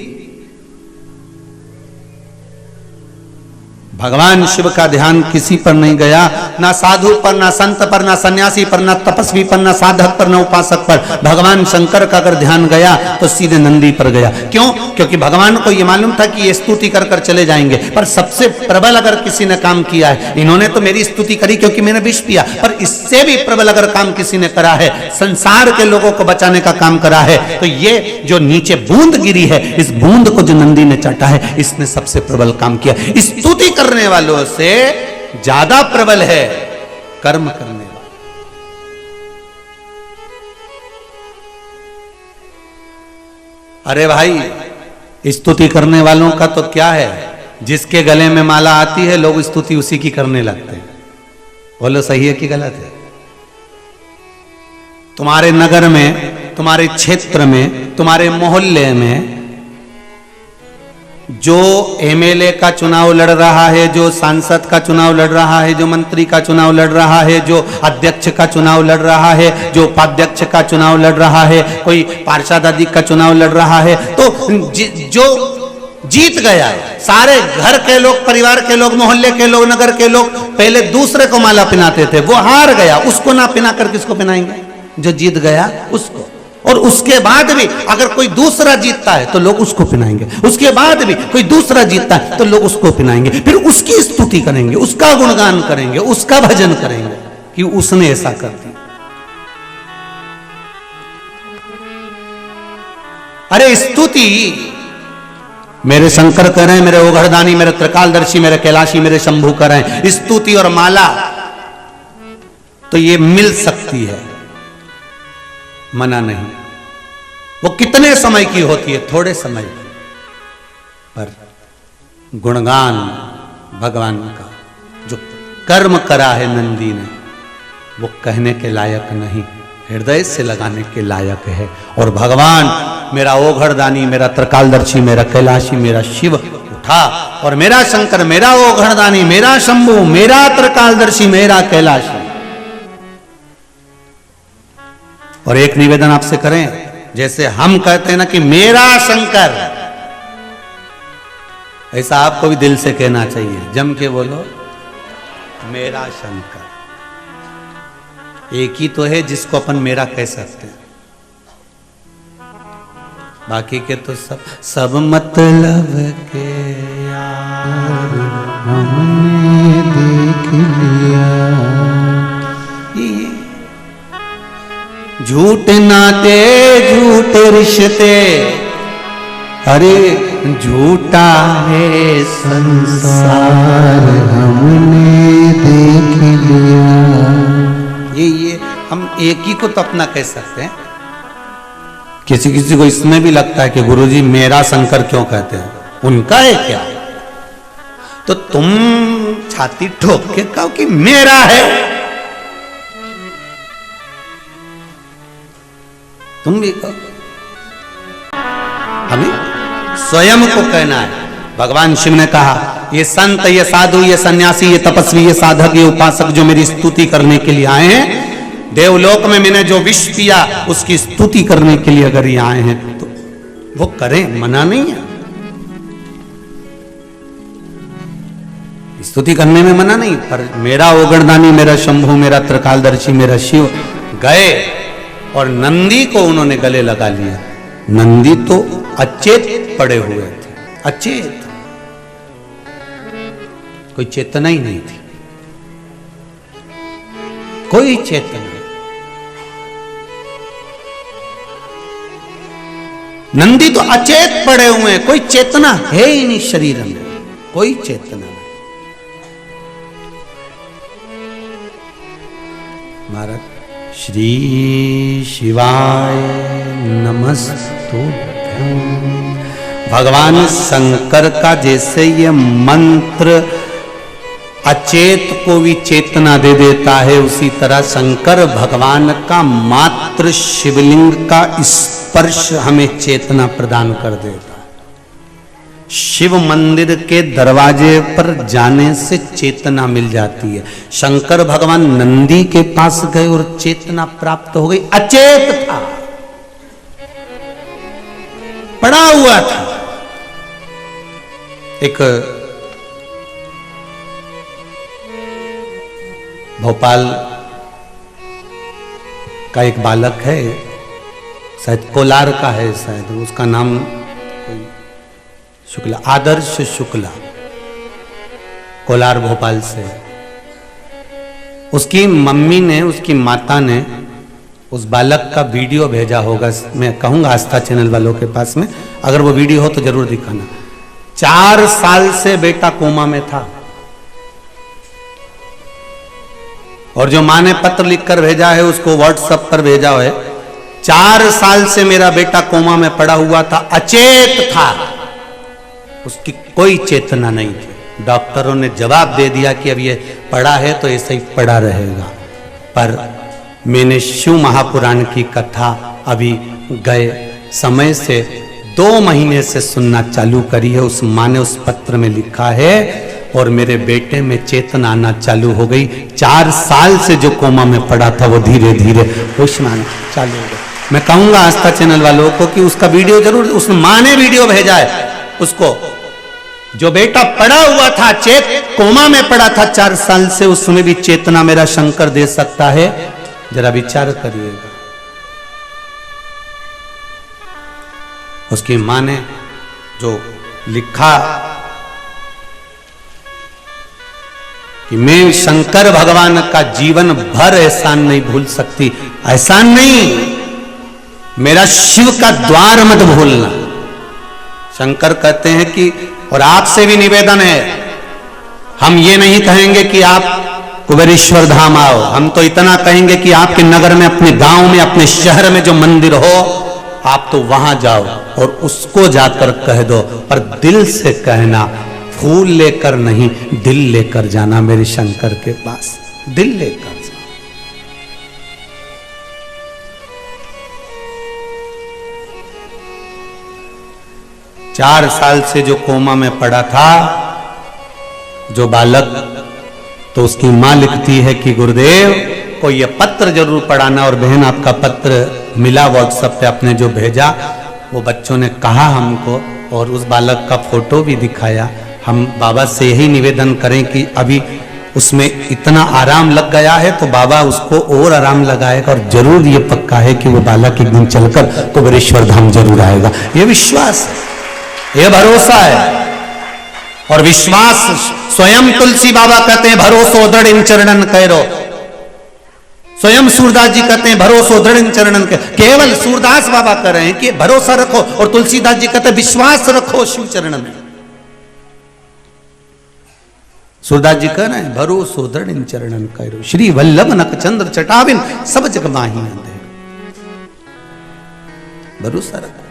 Speaker 1: भगवान शिव का ध्यान किसी पर नहीं गया, ना साधु पर, ना संत पर, ना सन्यासी पर, ना तपस्वी पर, ना साधक पर, ना उपासक पर। भगवान शंकर का अगर ध्यान गया तो सीधे नंदी पर गया। क्यों? क्योंकि भगवान को यह मालूम था कि ये स्तुति कर कर चले जाएंगे, पर सबसे प्रबल अगर किसी ने काम किया है, इन्होंने तो मेरी स्तुति करी क्योंकि मैंने विष पिया, पर इससे भी प्रबल अगर काम किसी ने करा है, संसार के लोगों को बचाने का काम करा है, तो ये जो नीचे बूंद गिरी है, इस बूंद को जो नंदी ने चाटा है, इसने सबसे प्रबल काम किया। स्तुति करने वालों से ज्यादा प्रबल है कर्म करने वाला। अरे भाई, स्तुति करने वालों का तो क्या है, जिसके गले में माला आती है लोग स्तुति उसी की करने लगते हैं। बोलो सही है कि गलत है? तुम्हारे नगर में, तुम्हारे क्षेत्र में, तुम्हारे मोहल्ले में जो एमएलए का चुनाव लड़ रहा है, जो सांसद का चुनाव लड़ रहा है, जो मंत्री का चुनाव लड़ रहा है, जो अध्यक्ष का चुनाव लड़ रहा है, जो उपाध्यक्ष का चुनाव लड़ रहा है, कोई पार्षद आदि का चुनाव लड़ रहा है, तो जो जीत गया, सारे घर के लोग, परिवार के लोग, मोहल्ले के लोग, नगर के लोग पहले दूसरे को माला पहनाते थे, वो हार गया, उसको ना पहनाकर किसको पहनाएंगे? जो जीत गया उसको। और उसके बाद भी अगर कोई दूसरा जीतता है तो लोग उसको पहनाएंगे, उसके बाद भी कोई दूसरा जीतता है तो लोग उसको पहनाएंगे, फिर उसकी स्तुति करेंगे, उसका गुणगान करेंगे, उसका भजन करेंगे कि उसने ऐसा कर दिया। अरे स्तुति मेरे शंकर कर रहे हैं, मेरे ओघड़दानी, मेरे त्रिकालदर्शी, मेरे कैलाशी, मेरे शंभू कर रहे हैं। स्तुति और माला तो ये मिल सकती है, मना नहीं। वो कितने समय की होती है? थोड़े समय की। पर गुणगान भगवान का जो कर्म करा है नंदी ने, वो कहने के लायक नहीं, हृदय से लगाने के लायक है। और भगवान मेरा ओघड़दानी, मेरा त्रिकालदर्शी, मेरा कैलाशी, मेरा शिव उठा, और मेरा शंकर, मेरा ओघड़दानी, मेरा शंभू, मेरा त्रिकालदर्शी, मेरा कैलाशी। और एक निवेदन आपसे करें, जैसे हम कहते हैं ना कि मेरा शंकर, ऐसा आपको भी दिल से कहना चाहिए, जम के बोलो मेरा शंकर। एक ही तो है जिसको अपन मेरा कह सकते हैं, बाकी के तो सब मतलब के यार हमने देख लिया। झूठे नाते झूठे रिश्ते, अरे झूठा है संसार हमने देख लिया। ये हम एक ही को तो अपना कह सकते हैं। किसी किसी को इसमें भी लगता है कि गुरुजी मेरा शंकर क्यों कहते हैं, उनका है क्या? तो तुम छाती ठोक के कहो कि मेरा है। तुम भी कहो, हमें स्वयं को कहना है। भगवान शिव ने कहा ये संत, ये साधु, ये सन्यासी, ये तपस्वी, ये साधक, ये उपासक जो मेरी स्तुति करने के लिए आए हैं, देवलोक में मैंने जो विष पिया उसकी स्तुति करने के लिए अगर ये आए हैं तो वो करें, मना नहीं है। स्तुति करने में मना नहीं, पर मेरा ओगणदानी, मेरा शंभु, मेरा त्रिकालदर्शी, मेरा शिव गए और नंदी को उन्होंने गले लगा लिया। नंदी तो अचेत पड़े हुए थे, अचेत, कोई चेतना ही नहीं थी, कोई चेतना। नंदी तो अचेत पड़े हुए हैं, कोई चेतना है ही नहीं शरीर में, कोई चेतना नहीं। महाराज श्री शिवाय नमस्तुभ्यं। भगवान शंकर का जैसे ये मंत्र अचेत को भी चेतना दे देता है, उसी तरह शंकर भगवान का मात्र शिवलिंग का स्पर्श हमें चेतना प्रदान कर देता है। शिव मंदिर के दरवाजे पर जाने से चेतना मिल जाती है। शंकर भगवान नंदी के पास गए और चेतना प्राप्त हो गई। अचेत था, पड़ा हुआ था। एक भोपाल का एक बालक है, शायद कोलार का है, शायद उसका नाम कोई शुक्ला, आदर्श शुक्ला, कोलार भोपाल से। उसकी मम्मी ने, उसकी माता ने उस बालक का वीडियो भेजा होगा, मैं कहूंगा आस्था चैनल वालों के पास में, अगर वो वीडियो हो तो जरूर दिखाना। 4 साल से बेटा कोमा में था और जो माँ ने पत्र लिखकर भेजा है उसको व्हाट्सएप पर भेजा है। 4 साल से मेरा बेटा कोमा में पड़ा हुआ था, अचेत था, उसकी कोई चेतना नहीं थी। डॉक्टरों ने जवाब दे दिया कि अब ये पड़ा है तो ऐसे ही पड़ा रहेगा। पर मैंने शिव महापुराण की कथा अभी गए समय से 2 महीने से सुनना चालू करी है। उस माँ ने उस पत्र में लिखा है और मेरे बेटे में चेतना आना चालू हो गई। 4 साल से जो कोमा में पड़ा था वो धीरे धीरे होश में आना चालू हो गया। मैं कहूंगा आस्था चैनल वालों को कि उसका वीडियो जरूर, उस माँ ने वीडियो भेजा है उसको। जो बेटा पड़ा हुआ था, चेत कोमा में पड़ा था 4 साल से, उसमें भी चेतना मेरा शंकर दे सकता है। जरा विचार करिएगा। उसकी माँ ने जो लिखा कि मैं शंकर भगवान का जीवन भर एहसान नहीं भूल सकती। एहसान नहीं, मेरा शिव का द्वार मत भूलना। शंकर कहते हैं कि, और आपसे भी निवेदन है, हम ये नहीं कहेंगे कि आप कुबेरेश्वर धाम आओ, हम तो इतना कहेंगे कि आपके नगर में, अपने गांव में, अपने शहर में जो मंदिर हो आप तो वहां जाओ और उसको जाकर कह दो, पर दिल से कहना, फूल लेकर नहीं, दिल लेकर जाना मेरे शंकर के पास, दिल लेकर जाओ। 4 साल से जो कोमा में पड़ा था जो बालक, तो उसकी मां लिखती है कि गुरुदेव को ये पत्र जरूर पढ़ाना। और बहन आपका पत्र मिला व्हाट्सएप पे, आपने जो भेजा, वो बच्चों ने कहा हमको और उस बालक का फोटो भी दिखाया। हम बाबा से यही निवेदन करें कि अभी उसमें इतना आराम लग गया है तो बाबा उसको और आराम लगाएगा, और जरूर ये पक्का है कि वो बालक एक दिन चलकर कुबेरेश्वर धाम जरूर आएगा। ये विश्वास है, ये भरोसा है। और विश्वास स्वयं तुलसी बाबा कहते हैं, भरोसो दृढ़ इन चरणन करो। स्वयं सूरदास जी कहते हैं भरोसो दृढ़ चरणन के, केवल सूरदास बाबा कह रहे हैं कि भरोसा रखो, और तुलसीदास जी कहते हैं विश्वास रखो शिव चरण में। सूरदास जी कह रहे हैं भरोसो दृढ़ चरणन करो, श्री वल्लभ नक चंद्र चटाविन सब जग माही अंधे। भरोसा रखो।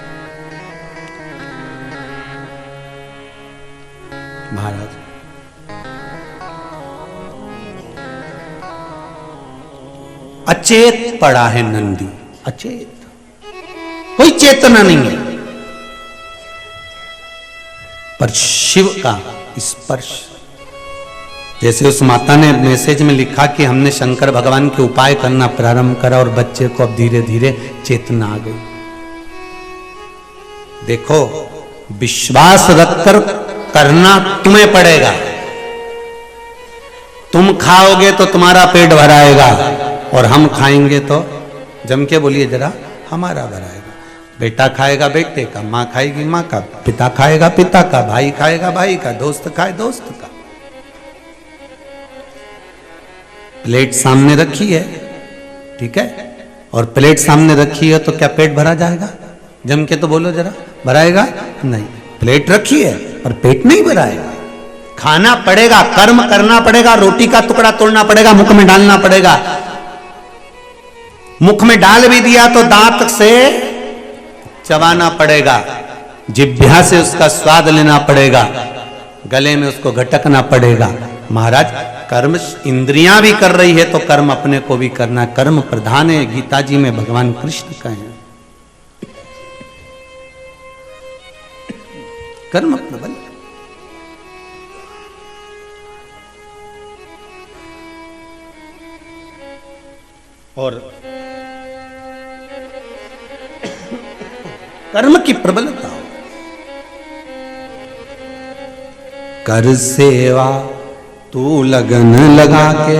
Speaker 1: महाराज अचेत पड़ा है नंदी, अचेत, कोई चेतना नहीं है, पर शिव का स्पर्श। जैसे उस माता ने मैसेज में लिखा कि हमने शंकर भगवान के उपाय करना प्रारंभ करा और बच्चे को अब धीरे धीरे चेतना आ गई। देखो, विश्वास रखकर करना तुम्हें पड़ेगा। तुम खाओगे तो तुम्हारा पेट भराएगा, और हम खाएंगे तो, जम के बोलिए जरा, हमारा भराएगा। बेटा खाएगा बेटे का, माँ खाएगी माँ का, पिता खाएगा पिता का, भाई खाएगा भाई का, दोस्त खाए दोस्त का। प्लेट सामने रखी है, ठीक है, और प्लेट सामने रखी है तो क्या पेट भरा जाएगा? जम के तो बोलो जरा, भराएगा नहीं। प्लेट रखी है पर पेट नहीं भराएगा। खाना पड़ेगा, कर्म करना पड़ेगा, रोटी का टुकड़ा तोड़ना पड़ेगा, मुख में डालना पड़ेगा। मुख में डाल भी दिया तो दांत से चबाना पड़ेगा, जिह्वा से उसका स्वाद लेना पड़ेगा, गले में उसको घटकना पड़ेगा। महाराज, कर्म इंद्रियां भी कर रही है तो कर्म अपने को भी करना। कर्म प्रधान है, गीता जी में भगवान कृष्ण कहे हैं, कर्म प्रबल। और कर्म की प्रबलता, कर सेवा तू लगन लगा के,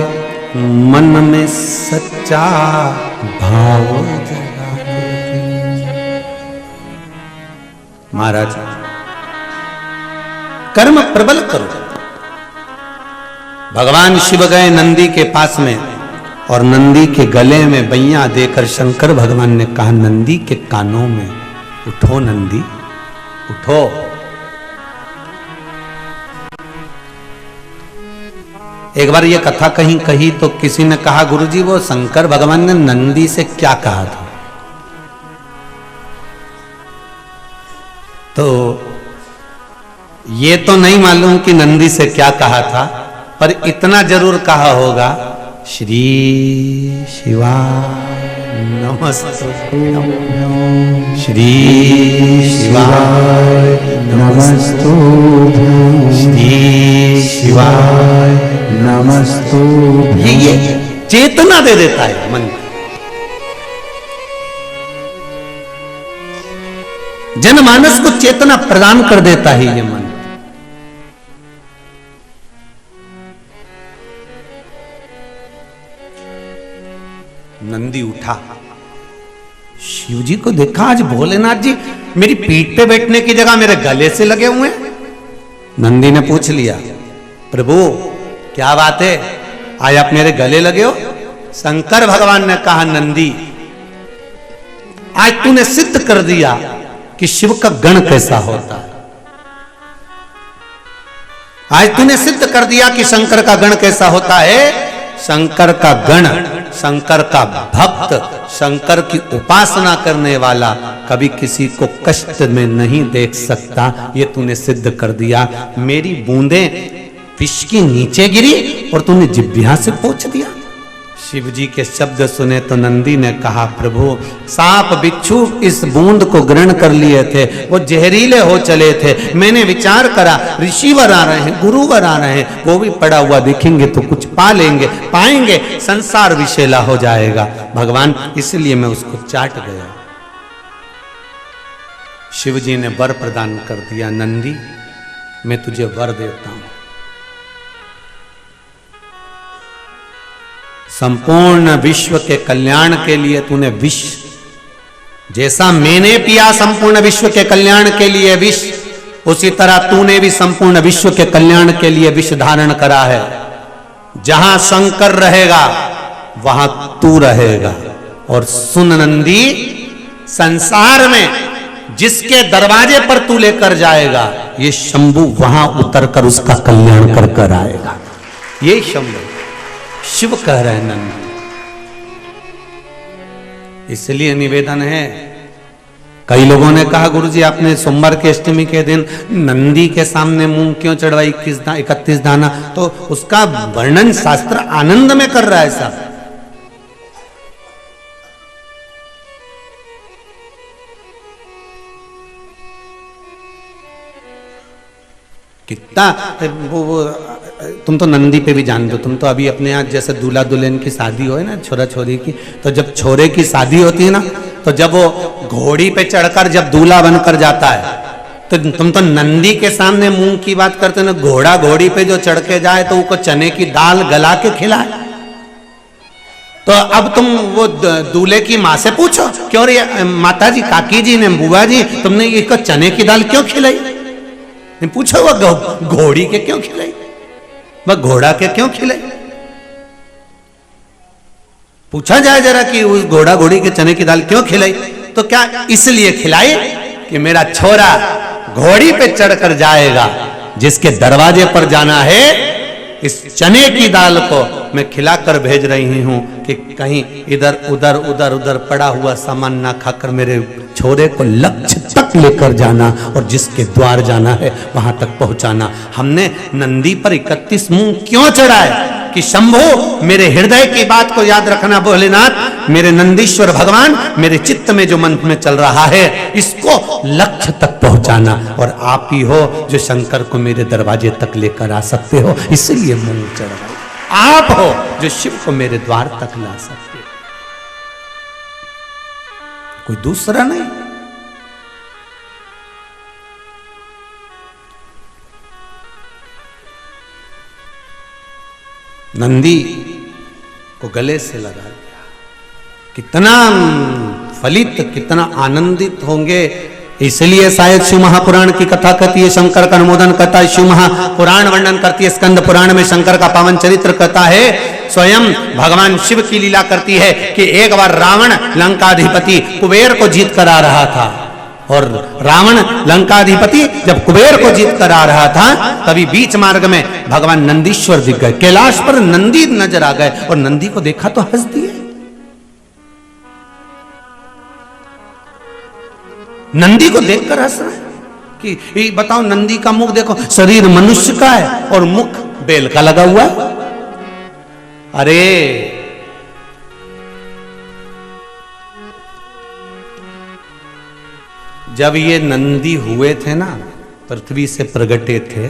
Speaker 1: मन में सच्चा भाव जगा के। महाराज, कर्म प्रबल करो। भगवान शिव गए नंदी के पास में, और नंदी के गले में बैया देकर शंकर भगवान ने कहा नंदी के कानों में, उठो नंदी उठो। एक बार ये कथा कहीं कही तो किसी ने कहा गुरुजी वो शंकर भगवान ने नंदी से क्या कहा था? तो ये तो नहीं मालूम कि नंदी से क्या कहा था, पर इतना जरूर कहा होगा, श्री शिवाय नमस्तुभ्यं, श्री शिवाय नमस्तुभ्यं, श्री शिवाय नमस्तुभ्यं। ये चेतना दे देता है मन को, जनमानस को चेतना प्रदान कर देता है ये मन। नंदी उठा, शिव जी को देखा, आज भोलेनाथ जी मेरी पीठ पे बैठने की जगह मेरे गले से लगे हुए हैं। नंदी ने पूछ लिया, प्रभु क्या बात है, आज आप मेरे गले लगे हो? शंकर भगवान ने कहा नंदी, आज तूने सिद्ध कर दिया कि शिव का गण कैसा होता है। आज तूने सिद्ध कर दिया कि शंकर का गण कैसा होता है। शंकर का गण, शंकर का भक्त, शंकर की उपासना करने वाला कभी किसी को कष्ट में नहीं देख सकता। ये तूने सिद्ध कर दिया। मेरी बूंदें विष की नीचे गिरी और तूने जिह्वा से पोंछ दिया। शिव जी के शब्द सुने तो नंदी ने कहा, प्रभु सांप बिच्छू इस बूंद को ग्रहण कर लिए थे, वो जहरीले हो चले थे। मैंने विचार करा ऋषिवर आ रहे हैं, गुरुवर आ रहे हैं, वो भी पड़ा हुआ दिखेंगे तो कुछ पा लेंगे, पाएंगे, संसार विषैला हो जाएगा भगवान, इसलिए मैं उसको चाट गया। शिव जी ने वर प्रदान कर दिया, नंदी मैं तुझे वर देता हूं, संपूर्ण विश्व के कल्याण के लिए तूने विष, जैसा मैंने पिया संपूर्ण विश्व के कल्याण के लिए विष, उसी तरह तूने भी संपूर्ण विश्व के कल्याण के लिए विष धारण करा है। जहां शंकर रहेगा वहां तू रहेगा। और सुन नंदी, संसार में जिसके दरवाजे पर तू लेकर जाएगा, ये शंभु वहां उतरकर उसका कल्याण कर कर आएगा। ये शंभु शिव कह रहे हैं नंदी। इसलिए निवेदन है, कई लोगों ने कहा गुरुजी आपने सोमवार के अष्टमी के दिन नंदी के सामने मूंग क्यों चढ़वाई 31 दाना? तो उसका वर्णन शास्त्र आनंद में कर रहा है साहब। कितना वो तुम तो नंदी पे भी जानते हो, तुम तो अभी अपने यहाँ जैसे दूल्हा दुल्हन की शादी हो ना, छोरा छोरी की, तो जब छोरे की शादी होती है ना, तो जब वो घोड़ी पे चढ़कर जब दूल्हा बनकर जाता है, तो तुम तो नंदी के सामने मूंग की बात करते हो ना। घोड़ा घोड़ी पे जो चढ़ के जाए तो उसको चने की दाल गला के खिलाए। तो अब तुम वो दूल्हे की माँ से पूछो, क्यों रे माता जी, काकी जी ने, बुआ जी, तुमने इसको चने की दाल क्यों खिलाई? नहीं पूछो वो घोड़ी के क्यों खिलाई, वह घोड़ा के क्यों खिलाई? पूछा जाए जरा कि उस घोड़ा घोड़ी के चने की दाल क्यों खिलाई? तो क्या इसलिए खिलाई कि मेरा छोरा घोड़ी पे चढ़कर जाएगा, जिसके दरवाजे पर जाना है, इस चने की दाल को मैं खिलाकर भेज रही हूं कि कहीं इधर उधर उधर उधर पड़ा हुआ सामान ना खाकर मेरे छोरे को लक्ष्य तक लेकर जाना, और जिसके द्वार जाना है वहां तक पहुंचाना। हमने नंदी पर 31 मूंग क्यों चढ़ाए? कि शंभो मेरे हृदय की बात को याद रखना भोलेनाथ, मेरे नंदीश्वर भगवान, मेरे चित्त में जो मन में चल रहा है, इसको लक्ष्य तक पहुंचाना। और आप ही हो जो शंकर को मेरे दरवाजे तक लेकर आ सकते हो, इसलिए मूंग चढ़ाई। आप हो जो शिव को मेरे द्वार तक ला सकते हो, कोई दूसरा नहीं। नंदी को गले से लगा लिया। कितना फलित, कितना आनंदित होंगे। इसलिए शायद शिव महापुराण की कथा कहती है, शंकर का अनुमोदन करता है, शिव महापुराण वर्णन करती है, स्कंद पुराण में शंकर का पावन चरित्र कहता है, स्वयं भगवान शिव की लीला करती है कि एक बार रावण लंकाधिपति कुबेर को जीत कर आ रहा था, और रावण लंकाधिपति जब कुबेर को जीत कर आ रहा था, तभी बीच मार्ग में भगवान नंदीश्वर दिख गए। कैलाश पर नंदी नजर आ गए, और नंदी को देखा तो हंस दिए। नंदी को देखकर हंस रहे कि बताओ, नंदी का मुख देखो, शरीर मनुष्य का है और मुख बेल का लगा हुआ है। अरे जब ये नंदी हुए थे ना, पृथ्वी से प्रगटे थे,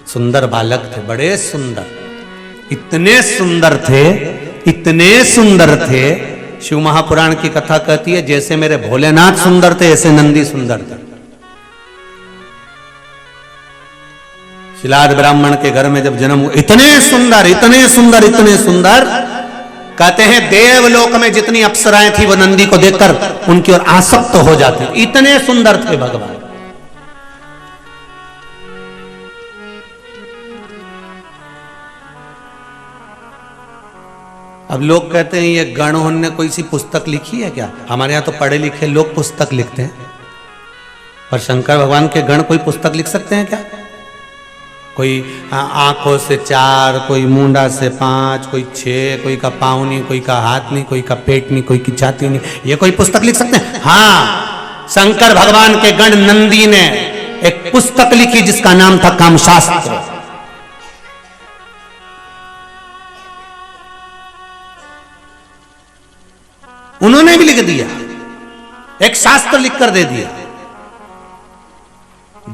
Speaker 1: सुंदर बालक थे, बड़े सुंदर, इतने सुंदर थे, इतने सुंदर थे। शिव महापुराण की कथा कहती है, जैसे मेरे भोलेनाथ सुंदर थे, ऐसे नंदी सुंदर थे। शिलाद ब्राह्मण के घर में जब जन्म हुआ, इतने सुंदर, इतने सुंदर, इतने सुंदर, कहते हैं देवलोक में जितनी अप्सराएं थी वो नंदी को देखकर उनकी ओर आसक्त हो जाती, इतने सुंदर थे भगवान। अब लोग कहते हैं ये गणों ने कोई सी पुस्तक लिखी है क्या? हमारे यहां तो पढ़े लिखे लोग पुस्तक लिखते हैं, पर शंकर भगवान के गण कोई पुस्तक लिख सकते हैं क्या? कोई आंखों से 4, कोई मुंडा से 5, कोई 6, कोई का पाँव नहीं, कोई का हाथ नहीं, कोई का पेट नहीं, कोई की छाती नहीं, ये कोई पुस्तक लिख सकते हैं? हाँ, शंकर भगवान के गण नंदी ने एक पुस्तक लिखी जिसका नाम था कामशास्त्र। उन्होंने भी लिख दिया, एक शास्त्र लिखकर दे दिया।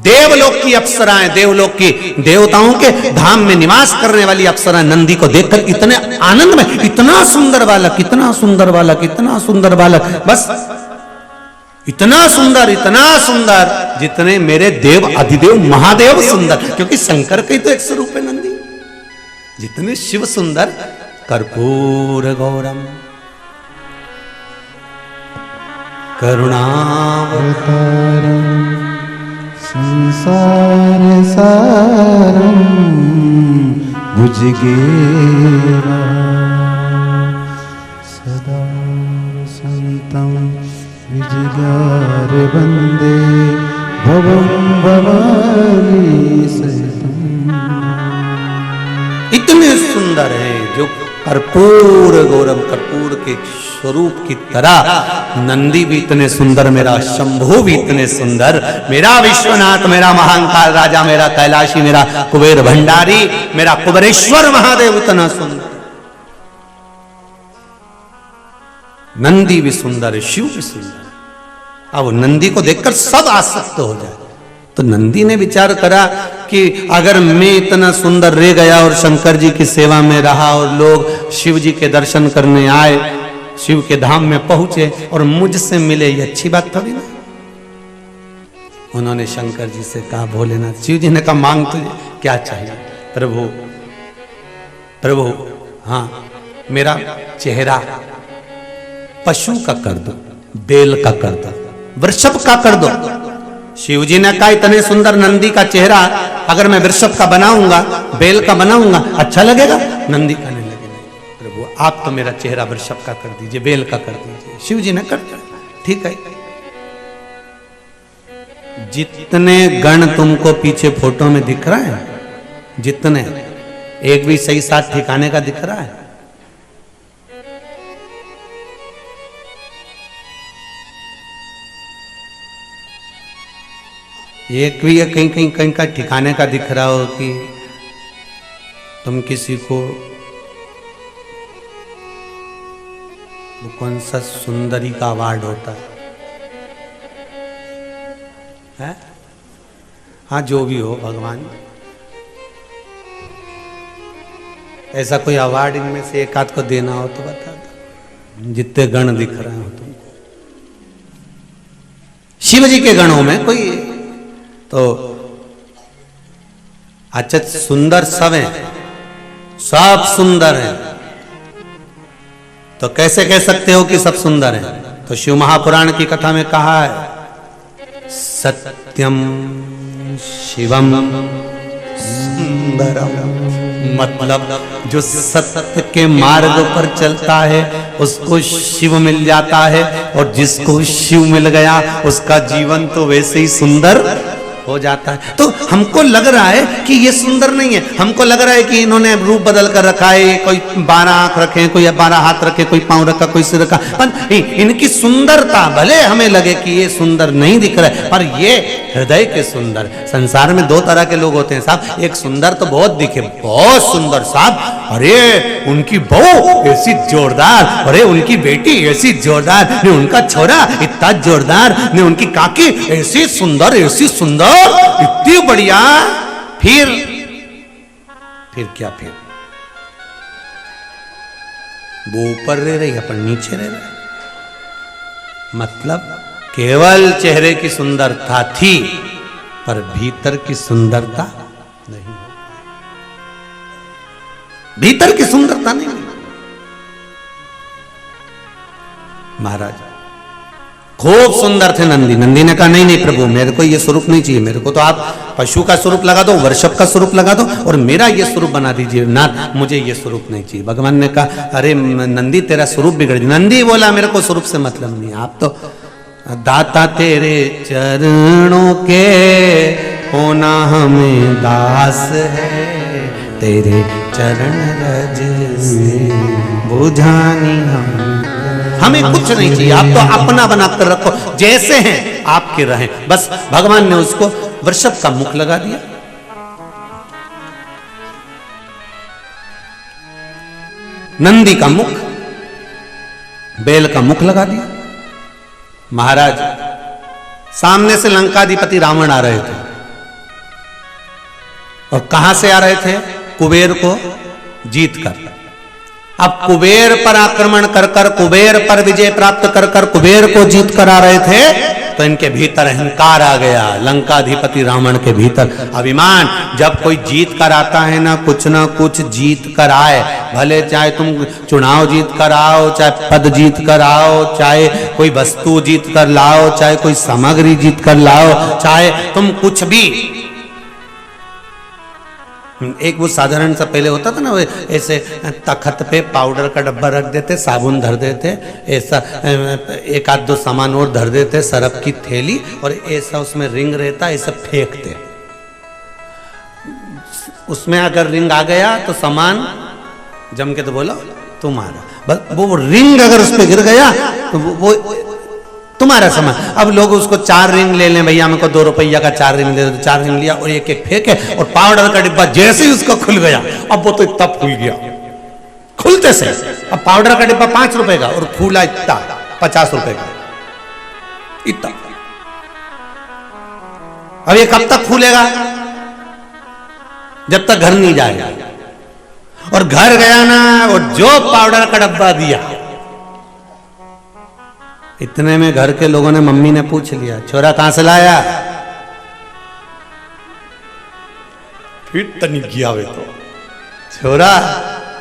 Speaker 1: देवलोक की अप्सराएं, देवलोक की देवताओं के धाम में निवास करने वाली अप्सराएं नंदी को देखकर इतने आनंद में, इतना सुंदर बालक, इतना सुंदर बालक, इतना सुंदर बालक, बस इतना सुंदर जितने मेरे देव अधिदेव महादेव सुंदर, क्योंकि शंकर का ही तो एक स्वरूप है नंदी। जितने शिव सुंदर, कर्पूर गौरम करुणावतारम संसार सारम भुजगेरा तुम्हारे बंदे भवम भवानी सहितम। इतने सुंदर है जो कर्पूर गौरव कर्पूर के स्वरूप की तरह। नंदी भी इतने सुंदर, मेरा शंभु भी इतने सुंदर, मेरा विश्वनाथ, मेरा महाकाल राजा, मेरा कैलाशी, मेरा कुबेर भंडारी, मेरा कुबेरेश्वर महादेव इतना सुंदर। नंदी भी सुंदर है, शिव भी सुंदर। अब नंदी को देखकर सब आसक्त हो जाए। तो नंदी ने विचार करा कि अगर मैं इतना सुंदर रह गया और शंकर जी की सेवा में रहा और लोग शिव जी के दर्शन करने आए, शिव के धाम में पहुंचे और मुझसे मिले, ये अच्छी बात थोड़ी ना। उन्होंने शंकर जी से कहा, भोलेनाथ, शिव जी ने कहा, मांग तुझे क्या चाहिए? प्रभु प्रभु, हाँ, मेरा चेहरा पशु का कर दो, बैल का कर दो, वृषभ का कर दो। शिव जी ने कहा, इतने सुंदर नंदी का चेहरा अगर मैं वृषभ का बनाऊंगा, बैल का बनाऊंगा, अच्छा लगेगा? नंदी का नहीं लगेगा। प्रभु आप तो मेरा चेहरा वृषभ का कर दीजिए, बैल का कर दीजिए। शिव जी ने कर दिया, ठीक है। जितने गण तुमको पीछे फोटो में दिख रहा है, जितने, एक भी सही साथ ठिकाने का दिख रहा है? एक भी कहीं कहीं कहीं का ठिकाने का दिख रहा हो कि तुम किसी को, वो कौन सा सुंदरी का अवार्ड होता है? हाँ, जो भी हो भगवान, ऐसा कोई अवार्ड इनमें से एक आध को देना हो तो बता दो, जितने गण दिख रहे हो तुमको। शिव जी के गणों में कोई तो अच्छा सुंदर सब है, सब सुंदर है, तो कैसे कह सकते हो कि सब सुंदर है? तो शिव महापुराण की कथा में कहा है, सत्यम शिवम सुंदरम। मतलब जो सत्य के मार्ग पर चलता है उसको शिव मिल जाता है, और जिसको शिव मिल गया उसका जीवन तो वैसे ही सुंदर हो जाता है। तो हमको लग रहा है कि ये सुंदर नहीं है, हमको लग रहा है कि इन्होंने रूप बदल कर रखा है, कोई 12 आंख रखे, कोई 12 हाथ रखे, कोई पांव रखा, कोई सिर रखा, पर इनकी सुंदरता भले हमें लगे कि ये सुंदर नहीं दिख रहा है, पर ये हृदय के सुंदर। संसार में दो तरह के लोग होते हैं साहब, एक सुंदर तो बहुत दिखे, बहुत सुंदर साहब, अरे उनकी बहू ऐसी जोरदार, अरे उनकी बेटी ऐसी जोरदार, ने उनका छोरा इतना जोरदार, ने उनकी काकी ऐसी सुंदर, ऐसी सुंदर, इतनी बढ़िया। फिर क्या? फिर वो ऊपर रह रही है, अपन नीचे रह रहे। मतलब केवल चेहरे की सुंदरता थी, पर भीतर की सुंदरता नहीं, भीतर की सुंदरता नहीं। महाराज खूब सुंदर थे नंदी। नंदी ने कहा, नहीं नहीं प्रभु, मेरे को ये स्वरूप नहीं चाहिए, मेरे को तो आप पशु का स्वरूप लगा दो, वृषभ का स्वरूप लगा दो, और मेरा ये स्वरूप बना दीजिए नाथ, मुझे ये स्वरूप नहीं चाहिए। भगवान ने कहा, अरे नंदी तेरा स्वरूप बिगड़ गया। नंदी बोला, मेरे को स्वरूप से मतलब नहीं, आप तो दाता तेरे चरणों के होना हमें दास है, तेरे चरण रज से बुझानी हमें कुछ नहीं चाहिए, आप तो अपना बनाकर रखो, जैसे हैं आपके रहें बस। भगवान ने उसको वृषभ का मुख लगा दिया। नंदी का मुख, बैल का मुख लगा दिया। महाराज सामने से लंकाधिपति रावण आ रहे थे, और कहां से आ रहे थे? कुबेर को जीत कर। अब कुबेर पर आक्रमण कर कर, कुबेर पर विजय प्राप्त कर कर, कुबेर को जीत कर आ रहे थे, तो इनके भीतर अहंकार आ गया। लंकाधिपति रावण के भीतर अभिमान। जब कोई जीत कर आता है ना कुछ जीत कर आए, भले चाहे तुम चुनाव जीत कर आओ, चाहे पद जीत कर आओ, चाहे कोई वस्तु जीत कर लाओ, चाहे कोई सामग्री जीत कर लाओ, चाहे तुम कुछ भी, एक वो साधारण सा पहले होता था ना, वो ऐसे तखत पे पाउडर का डब्बा रख देते, साबुन धर देते, ऐसा एक आध दो सामान और धर देते, सरफ की थैली, और ऐसा उसमें रिंग रहता, ऐसा फेंकते। उसमें अगर रिंग आ गया तो सामान जम के तो बोलो तुम्हारा, बस वो रिंग अगर उस पर गिर गया तो वो तुम्हारा सामान। अब लोग उसको 4 रिंग ले लें, भैया मेरे को 2 रुपया का 4 रिंग दे दो, 4 रिंग लिया और एक एक फेंके, और पाउडर का डिब्बा जैसे ही उसका खुल गया, अब वो तो इतना फूल गया खुलते से। अब पाउडर का डिब्बा 5 रुपए का और फूला इतना 50 रुपए का, इतना। अब ये कब तक फूलेगा? जब तक घर नहीं जाएगा। और घर गया ना, और जो पाउडर का डब्बा दिया, इतने में घर के लोगों ने, मम्मी ने पूछ लिया, छोरा कहां से लाया? फिर तनी किया वे तो, छोरा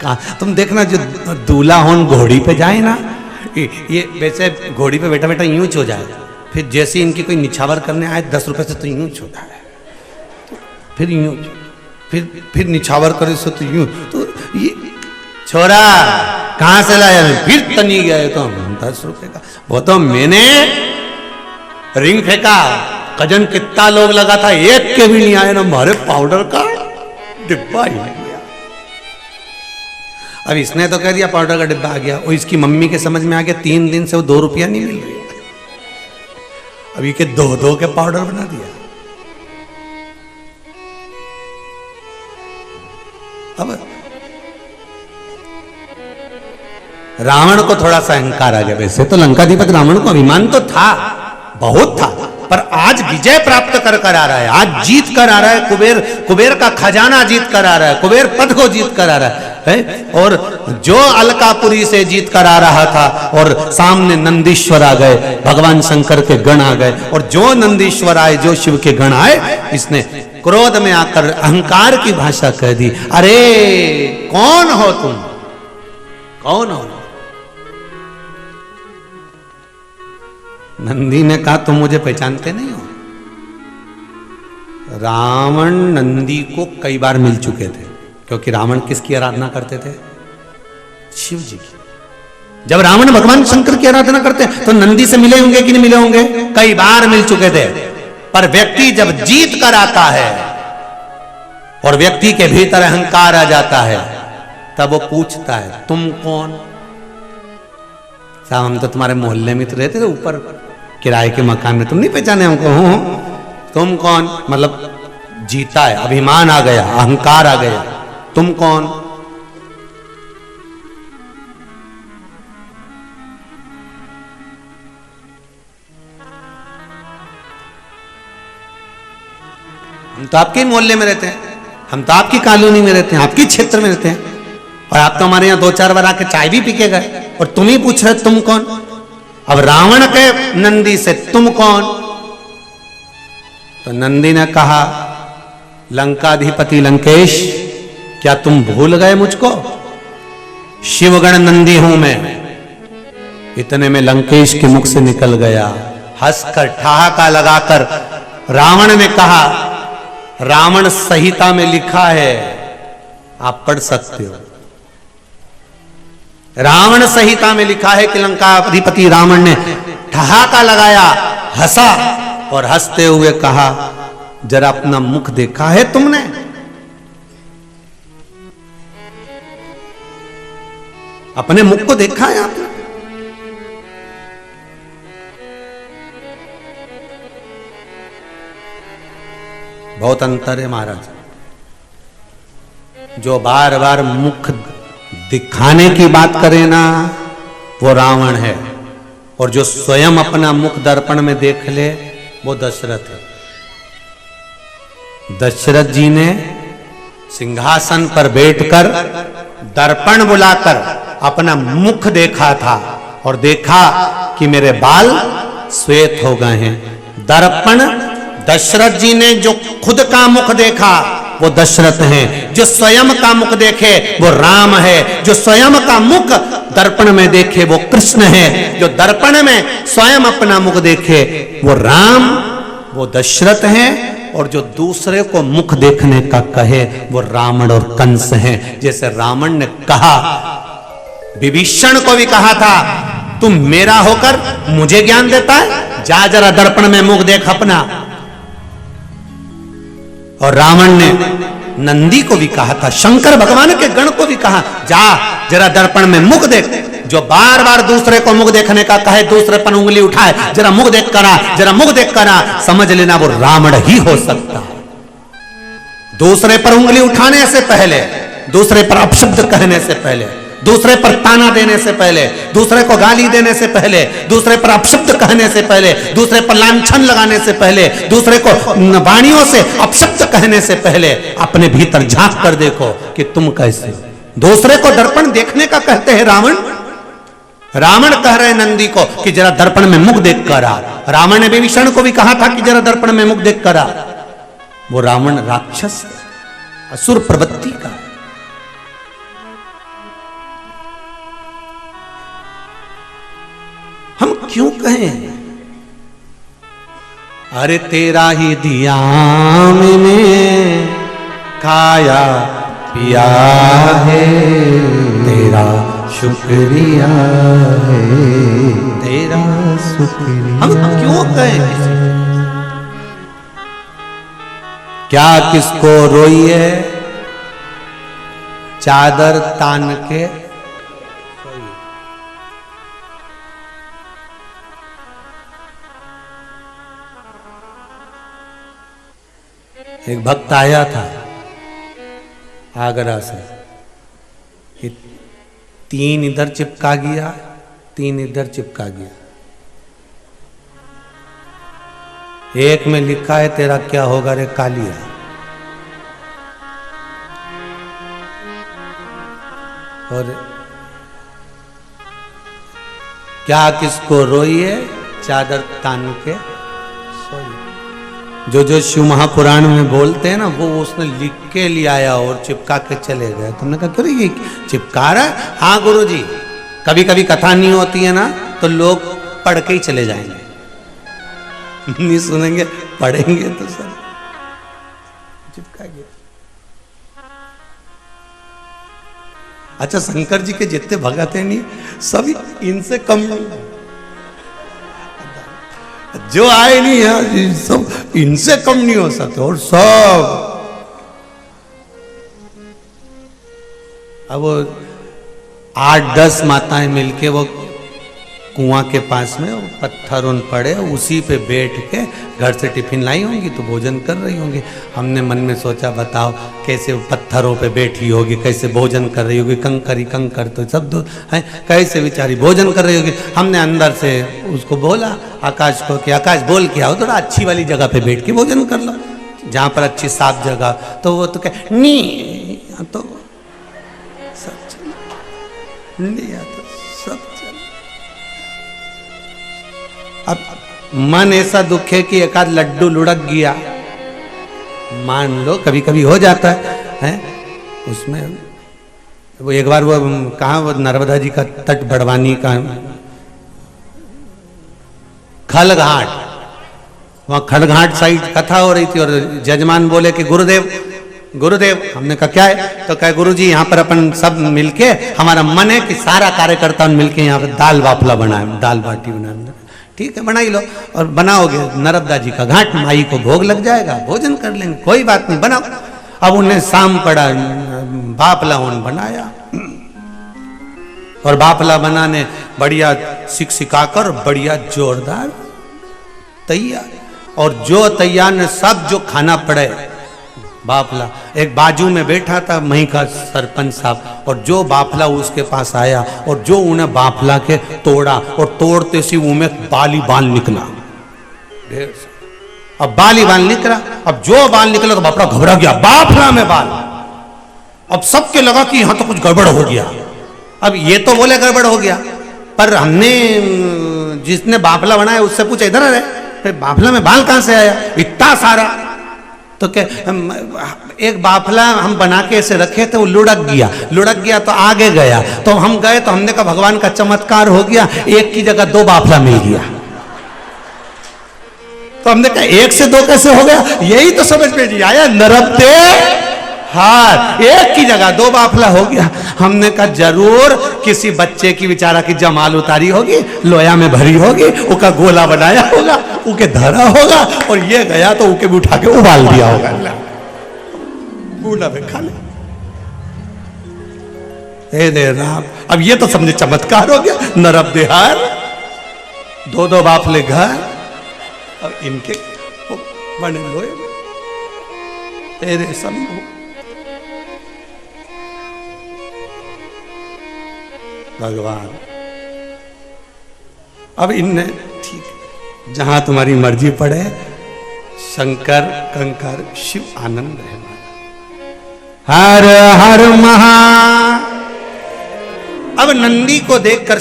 Speaker 1: कहां? तुम देखना, जो दूल्हा होन घोड़ी पे जाए ना, ये वैसे घोड़ी पे बैठा बैठा यूं हो जाए, फिर जैसे इनकी कोई निछावर करने आए 10 रुपए से तो यूं छोटा है, फिर यूं, फिर निछावर करे सो तो यूं, तो ये छोरा कहां से लाया? फिर तनी गया तो 10 रुपए का। वो तो मैंने रिंग फेंका, कजन कितना लोग लगा था, एक के भी नहीं आए ना, हमारे पाउडर का डिब्बा ही नहीं गया। अब इसने तो कह दिया पाउडर का डिब्बा आ गया, और इसकी मम्मी के समझ में आ गया 3 दिन से वो 2 रुपया नहीं मिल रही। अभी के 2 के पाउडर बना दिया। अब रावण को थोड़ा सा अहंकार आ गया। वैसे तो लंकाधिपति रावण को अभिमान तो था, बहुत था, पर आज विजय प्राप्त कर आ रहा है, आज जीत कर आ रहा है, कुबेर का खजाना जीत कर आ रहा है, कुबेर पद को जीत कर आ रहा है। और जो अलकापुरी से जीत कर आ रहा था, और सामने नंदीश्वर आ गए, भगवान शंकर के गण आ गए, और जो नंदीश्वर आए, जो शिव के गण आए, इसने क्रोध में आकर अहंकार की भाषा कह दी, अरे कौन हो तुम, कौन हो? नंदी ने कहा तुम मुझे पहचानते नहीं हो। रावण नंदी को कई बार मिल चुके थे, क्योंकि रावण किसकी आराधना करते थे? शिव जी की। जब रावण भगवान शंकर की आराधना करते तो नंदी से मिले होंगे कि नहीं मिले होंगे? कई बार मिल चुके थे। पर व्यक्ति जब जीत कर आता है और व्यक्ति के भीतर अहंकार आ जाता है, तब वो पूछता है तुम कौन? साहब हम तो तुम्हारे मोहल्ले में तो रहते थे, ऊपर किराए के मकान में, तुम नहीं पहचाने हमको? हूं, तुम कौन? मतलब जीता है, अभिमान आ गया, अहंकार आ गया, तुम कौन? हम तो आपके मोहल्ले में रहते हैं, हम तो आपकी कॉलोनी में रहते हैं, आपके क्षेत्र में रहते हैं, और आप तो हमारे यहाँ 2-4 बार आके चाय भी पी के गए, और तुम ही पूछ रहे तुम कौन? अब रावण के नंदी से तुम कौन? तो नंदी ने कहा लंकाधिपति लंकेश, क्या तुम भूल गए मुझको? शिवगण नंदी हूं मैं। इतने में लंकेश के मुख से निकल गया, हंसकर ठहाका लगाकर रावण ने कहा, रावण संहिता में लिखा है, आप पढ़ सकते हो। रावण संहिता में लिखा है कि लंकाधिपति रावण ने ठहाका लगाया, हंसा, और हंसते हुए कहा, जरा अपना मुख देखा है तुमने? अपने मुख को देखा है आपने? बहुत अंतर है महाराज। जो बार बार मुख दिखाने की बात करे ना, वो रावण है, और जो स्वयं अपना मुख दर्पण में देख ले, वो दशरथ है। दशरथ जी ने सिंहासन पर बैठकर दर्पण बुलाकर अपना मुख देखा था, और देखा कि मेरे बाल श्वेत हो गए हैं। दर्पण दशरथ जी ने जो खुद का मुख देखा वो दशरथ हैं, जो स्वयं का मुख देखे वो राम है, जो स्वयं का मुख दर्पण में देखे वो कृष्ण है, जो दर्पण में स्वयं अपना मुख देखे वो राम, वो दशरथ हैं, और जो दूसरे को मुख देखने का कहे वो रावण और कंस हैं। जैसे रावण ने कहा, विभीषण को भी कहा था, तुम मेरा होकर मुझे ज्ञान देता है, जा जरा दर्पण में मुख देख अपना। और रावण ने नंदी को भी कहा था, शंकर भगवान के गण को भी कहा, जा जरा दर्पण में मुख देख। जो बार बार दूसरे को मुख देखने का कहे, दूसरे पर उंगली उठाए, जरा मुख देख करा, जरा मुख देख करा, समझ लेना वो रावण ही हो सकता है। दूसरे पर उंगली उठाने से पहले, दूसरे पर अपशब्द कहने से पहले, दूसरे पर ताना देने से पहले, दूसरे को गाली देने से पहले, दूसरे पर अपशब्द कहने से पहले, दूसरे पर लांछन लगाने से पहले, दूसरे को वाणियों से अपशब्द कहने से पहले अपने भीतर झांक कर देखो कि तुम कैसे। दूसरे को दर्पण देखने का कहते हैं रावण। रावण कह रहे नंदी को कि जरा दर्पण में मुख देख कर आ। रावण ने विभीषण को भी कहा था कि जरा दर्पण में मुख देख कर आ। वो रावण राक्षस असुर प्रवृत्ति का। हम क्यों कहें, अरे तेरा ही दिया मैंने खाया पिया है, तेरा शुक्रिया है, तेरा शुक्रिया। हम क्यों कहें, क्या किसको रोइए चादर तान के। एक भक्त आया था आगरा से, कि 3 इधर चिपका गया, 3 इधर चिपका गया। एक में लिखा है तेरा क्या होगा रे कालिया। और क्या किसको रोइए चादर तान के सोइए। जो शिव महापुराण में बोलते हैं ना, वो उसने लिख के ले आया और चिपका के चले गए। तुमने कहा क्यों ये चिपका रहा है? हाँ गुरुजी, कभी कभी कथा नहीं होती है ना तो लोग पढ़ के ही चले जाएंगे, नहीं सुनेंगे, पढ़ेंगे तो सब चिपका गया। अच्छा, शंकर जी के जितने भगत हैं नहीं, सभी इनसे कम नहीं, जो आए नहीं है सब इनसे कम नहीं हो सकते। और सब अब वो 8-10 माताएं मिलके वो कुआं के पास में वो पत्थर उन पड़े, उसी पे बैठ के घर से टिफिन लाई होंगी तो भोजन कर रही होंगी। हमने मन में सोचा बताओ कैसे वो पत्थरों पे बैठी होगी, कैसे भोजन कर रही होगी, कंकर ही कंकर तो सब है, कैसे बेचारी भोजन कर रही होगी। हमने अंदर से उसको बोला आकाश को कि आकाश बोल के आओ, थोड़ा अच्छी वाली जगह पे बैठ के भोजन कर लो, जहाँ पर अच्छी साफ जगह। तो वो तो कह नहीं, तो सब नहीं आता, सब चल। अब मन ऐसा दुख है कि एक आध लड्डू लुढ़क गया, मान लो कभी कभी हो जाता है उसमें। वो एक बार वो कहाँ, वो नर्मदा जी का तट बड़वानी का खलघाट, वहाँ खड़घाट साइड कथा हो रही थी और जजमान बोले कि गुरुदेव गुरुदेव। हमने कहा क्या है? तो कहे गुरुजी यहाँ पर अपन सब मिलके, हमारा मन है कि सारा कार्यकर्ता मिलके यहाँ पर दाल बाफला बनाए, दाल बाटी बनाए। ठीक है बनाई लो, और बनाओगे नर्मदा जी का घाट, माई को भोग लग जाएगा, भोजन कर लेंगे, कोई बात नहीं, बनाओ। अब उन्हें शाम पड़ा, बाफला उन बनाया, और बाफला बनाने बढ़िया सिकाकर बढ़िया जोरदार तैयार। और जो तैयार ने सब जो खाना पड़े बाफला, एक बाजू में बैठा था वहीं का सरपंच साहब, और जो बाफला उसके पास आया और जो उन्हें बाफला के तोड़ा, और तोड़ते सी उनमें बाली बाल निकला, ढेर सा। अब बाली बाल निकला, अब जो बाल निकला तो बापरा घबरा गया, बाफला में बाल। अब सबके लगा कि यहां तो कुछ गड़बड़ हो गया। अब ये तो बोले गड़बड़ हो गया, पर हमने जिसने बाफला बनाया उससे पूछा इधर है बाफला में बाल कहां से आया इतना सारा? तो क्या एक बाफला हम बना के ऐसे रखे थे, वो लुढ़क गया तो आगे गया। तो हम गए तो हमने कहा भगवान का चमत्कार हो गया, एक की जगह 2 बाफला मिल गया। तो हमने कहा 1 से 2 कैसे हो गया? यही तो समझ में नहीं आया। नरबते हार, एक की जगह 2 बाफला हो गया। हमने कहा जरूर किसी बच्चे की बेचारा की जमाल उतारी होगी, लोया में भरी होगी, उसका गोला बनाया होगा, उके धरा होगा, और ये गया तो उके भी उठा के उबाल दिया होगा, गोला में खा ले। रे राम, अब ये तो समझे चमत्कार हो गया। नरब देहार, 2 बाफले घर, और इनके बने लोहे में। तेरे शंभु भगवान, अब इनने ठीक जहां तुम्हारी मर्जी पड़े, शंकर कंकर शिव आनंद है। हर हर महा। अब नंदी को देखकर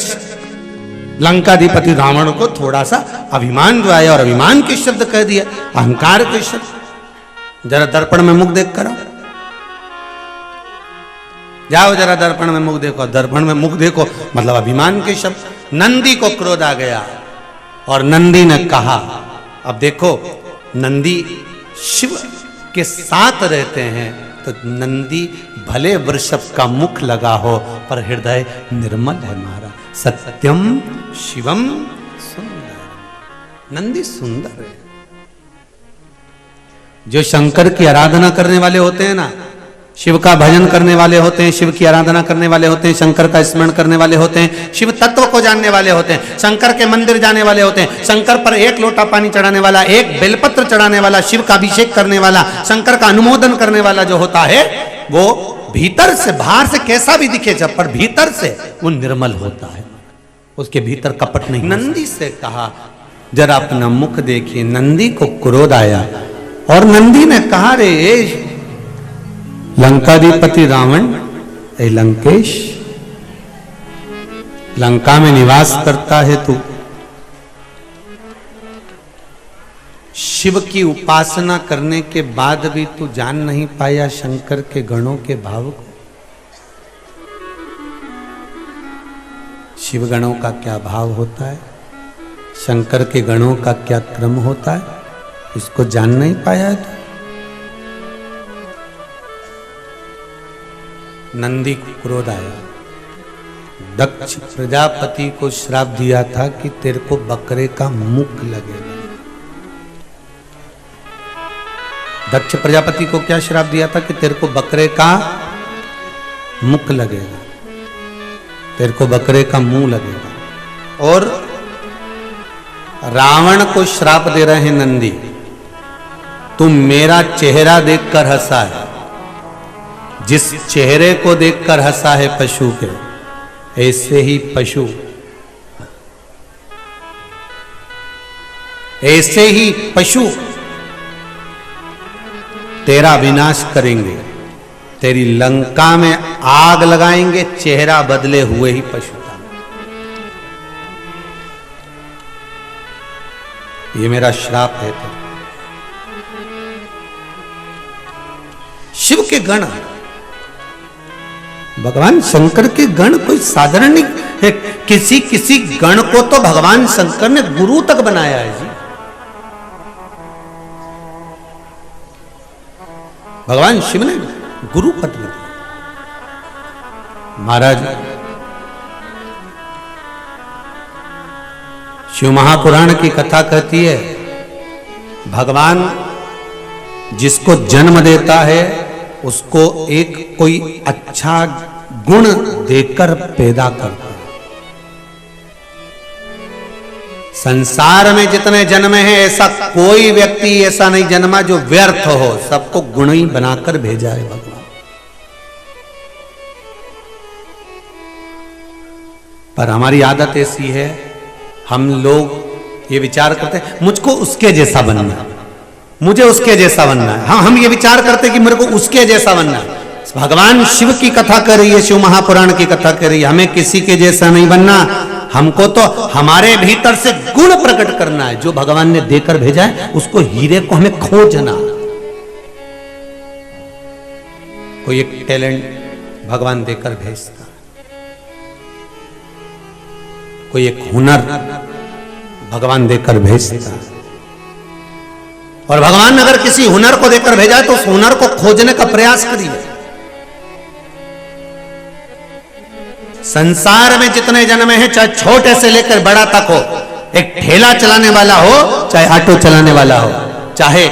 Speaker 1: लंकाधिपति रावण को थोड़ा सा अभिमान जो आया, और अभिमान के शब्द कह दिया, अहंकार के शब्द। जरा दर्पण में मुख देख कर जाओ, जरा दर्पण में मुख देखो। दर्पण में मुख देखो मतलब अभिमान के शब्द। नंदी को क्रोध आ गया और नंदी ने कहा, अब देखो नंदी शिव के साथ रहते हैं, तो नंदी भले वृषभ का मुख लगा हो पर हृदय निर्मल है हमारा। सत्यम शिवम सुंदर। नंदी सुंदर है। जो शंकर की आराधना करने वाले होते हैं ना, शिव का भजन करने वाले होते हैं, शिव की आराधना करने वाले होते हैं, शंकर का स्मरण करने वाले होते हैं, शिव तत्व को जानने वाले होते हैं, शंकर के मंदिर जाने वाले होते हैं, शंकर पर 1 लोटा पानी चढ़ाने वाला, 1 बेलपत्र चढ़ाने वाला, शिव का अभिषेक करने वाला, शंकर का अनुमोदन करने वाला जो होता है, वो भीतर से, बाहर से कैसा भी दिखे जब, पर भीतर से वो निर्मल होता है, उसके भीतर कपट नहीं। नंदी से कहा जरा अपना मुख देखिए। नंदी को क्रोध आया और नंदी ने कहा, रे लंकाधिपति रावण, ए लंकेश, लंका में निवास करता है तू, शिव की उपासना करने के बाद भी तू जान नहीं पाया शंकर के गणों के भाव को। शिव गणों का क्या भाव होता है, शंकर के गणों का क्या क्रम होता है, इसको जान नहीं पाया है तू। नंदी को क्रोध आया। दक्ष प्रजापति को श्राप दिया था कि तेरे को बकरे का मुख लगेगा। दक्ष प्रजापति को क्या श्राप दिया था कि तेरे को बकरे का मुख लगेगा, तेरे को बकरे का मुंह लगेगा। और रावण को श्राप दे रहे हैं नंदी, तुम मेरा चेहरा देखकर हंसा है, जिस चेहरे को देखकर हंसा है पशु के, ऐसे ही पशु, ऐसे ही पशु तेरा विनाश करेंगे, तेरी लंका में आग लगाएंगे, चेहरा बदले हुए ही पशु का। ये मेरा श्राप है। तो शिव के गण, भगवान शंकर के गण कोई साधारण नहीं है। किसी किसी गण को तो भगवान शंकर ने गुरु तक बनाया है जी। भगवान शिव ने गुरु पद दिया। महाराज शिव महापुराण की कथा कहती है, भगवान जिसको जन्म देता है उसको एक कोई अच्छा गुण देकर पैदा करता है। संसार में जितने जन्मे हैं ऐसा कोई व्यक्ति ऐसा नहीं जन्मा जो व्यर्थ हो, सबको गुण ही बनाकर भेजा है भगवान। पर हमारी आदत ऐसी है, हम लोग ये विचार करते हैं मुझको उसके जैसा बनना है, मुझे उसके जैसा बनना है। हम ये विचार करते हैं कि मेरे को उसके जैसा बनना है। भगवान शिव की कथा कर रही है, शिव महापुराण की कथा कर रही है, हमें किसी के जैसा नहीं बनना, हमको तो हमारे भीतर से गुण प्रकट करना है। जो भगवान ने देकर भेजा है उसको, हीरे को हमें खोजना। कोई एक टैलेंट भगवान देकर भेजता, कोई एक हुनर भगवान देकर भेजता, और भगवान अगर किसी हुनर को देकर भेजा है तो उस हुनर को खोजने का प्रयास करिए। संसार में जितने जन्म हैं, चाहे छोटे से लेकर बड़ा तक हो, एक ठेला चलाने वाला हो, चाहे ऑटो चलाने वाला हो, चाहे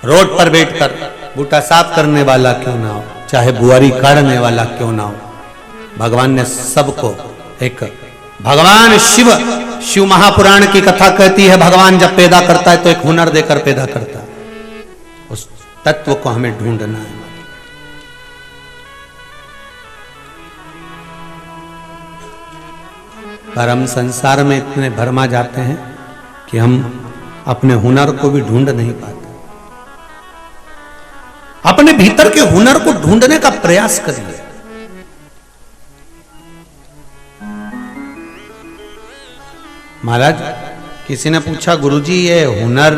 Speaker 1: रोड पर बैठकर बूटा साफ करने वाला क्यों ना हो, चाहे बुआरी काटने वाला क्यों ना हो, भगवान ने सबको एक भगवान शिव महापुराण की कथा कहती है, भगवान जब पैदा करता है तो एक हुनर देकर पैदा करता है। उस तत्व को हमें ढूंढना है। पर हम संसार में इतने भरमा जाते हैं कि हम अपने हुनर को भी ढूंढ नहीं पाते। अपने भीतर के हुनर को ढूंढने का प्रयास करिए। महाराज, किसी ने पूछा, गुरुजी ये हुनर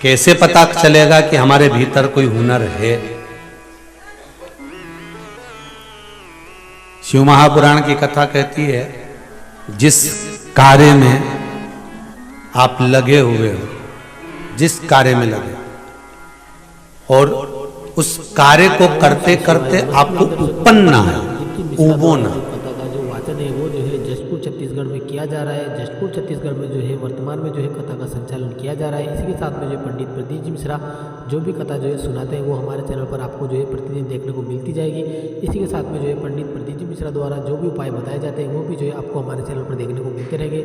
Speaker 1: कैसे पता चलेगा कि हमारे भीतर कोई हुनर है? शिव महापुराण की कथा कहती है, जिस कार्य में आप लगे हुए हो, जिस कार्य में लगे और उस कार्य को करते करते आपको उपन्ना है, उबोना।
Speaker 3: कथा का जो वाचन है वो जो है जशपुर छत्तीसगढ़ में किया जा रहा है। जशपुर छत्तीसगढ़ में जो है वर्तमान में जो है कथा का संचालन किया जा रहा है। इसी के साथ में जो पंडित प्रदीप जी मिश्रा जो भी कथा जो है सुनाते हैं वो हमारे चैनल पर आपको जो है प्रतिदिन देखने को मिलती जाएगी। इसी के साथ में जो है पंडित प्रदीप जी मिश्रा द्वारा जो भी उपाय बताए जाते हैं वो भी जो है आपको हमारे चैनल पर देखने को मिलते रहेंगे।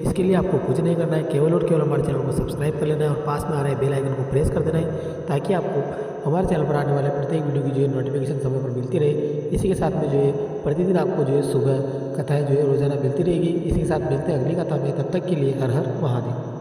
Speaker 3: इसके लिए आपको कुछ नहीं करना है, केवल और केवल हमारे चैनल को सब्सक्राइब कर लेना है और पास में आ रहे बेल आइकन को प्रेस कर देना है, ताकि आपको हमारे चैनल पर आने वाले प्रत्येक वीडियो की जो है नोटिफिकेशन समय पर मिलती रहे। इसी के साथ में जो है प्रतिदिन आपको जो है सुबह कथाएं जो है रोजाना मिलती रहेगी। इसी के साथ मिलते हैं अगली कथा में, तब तक के लिए हर हर महादेव।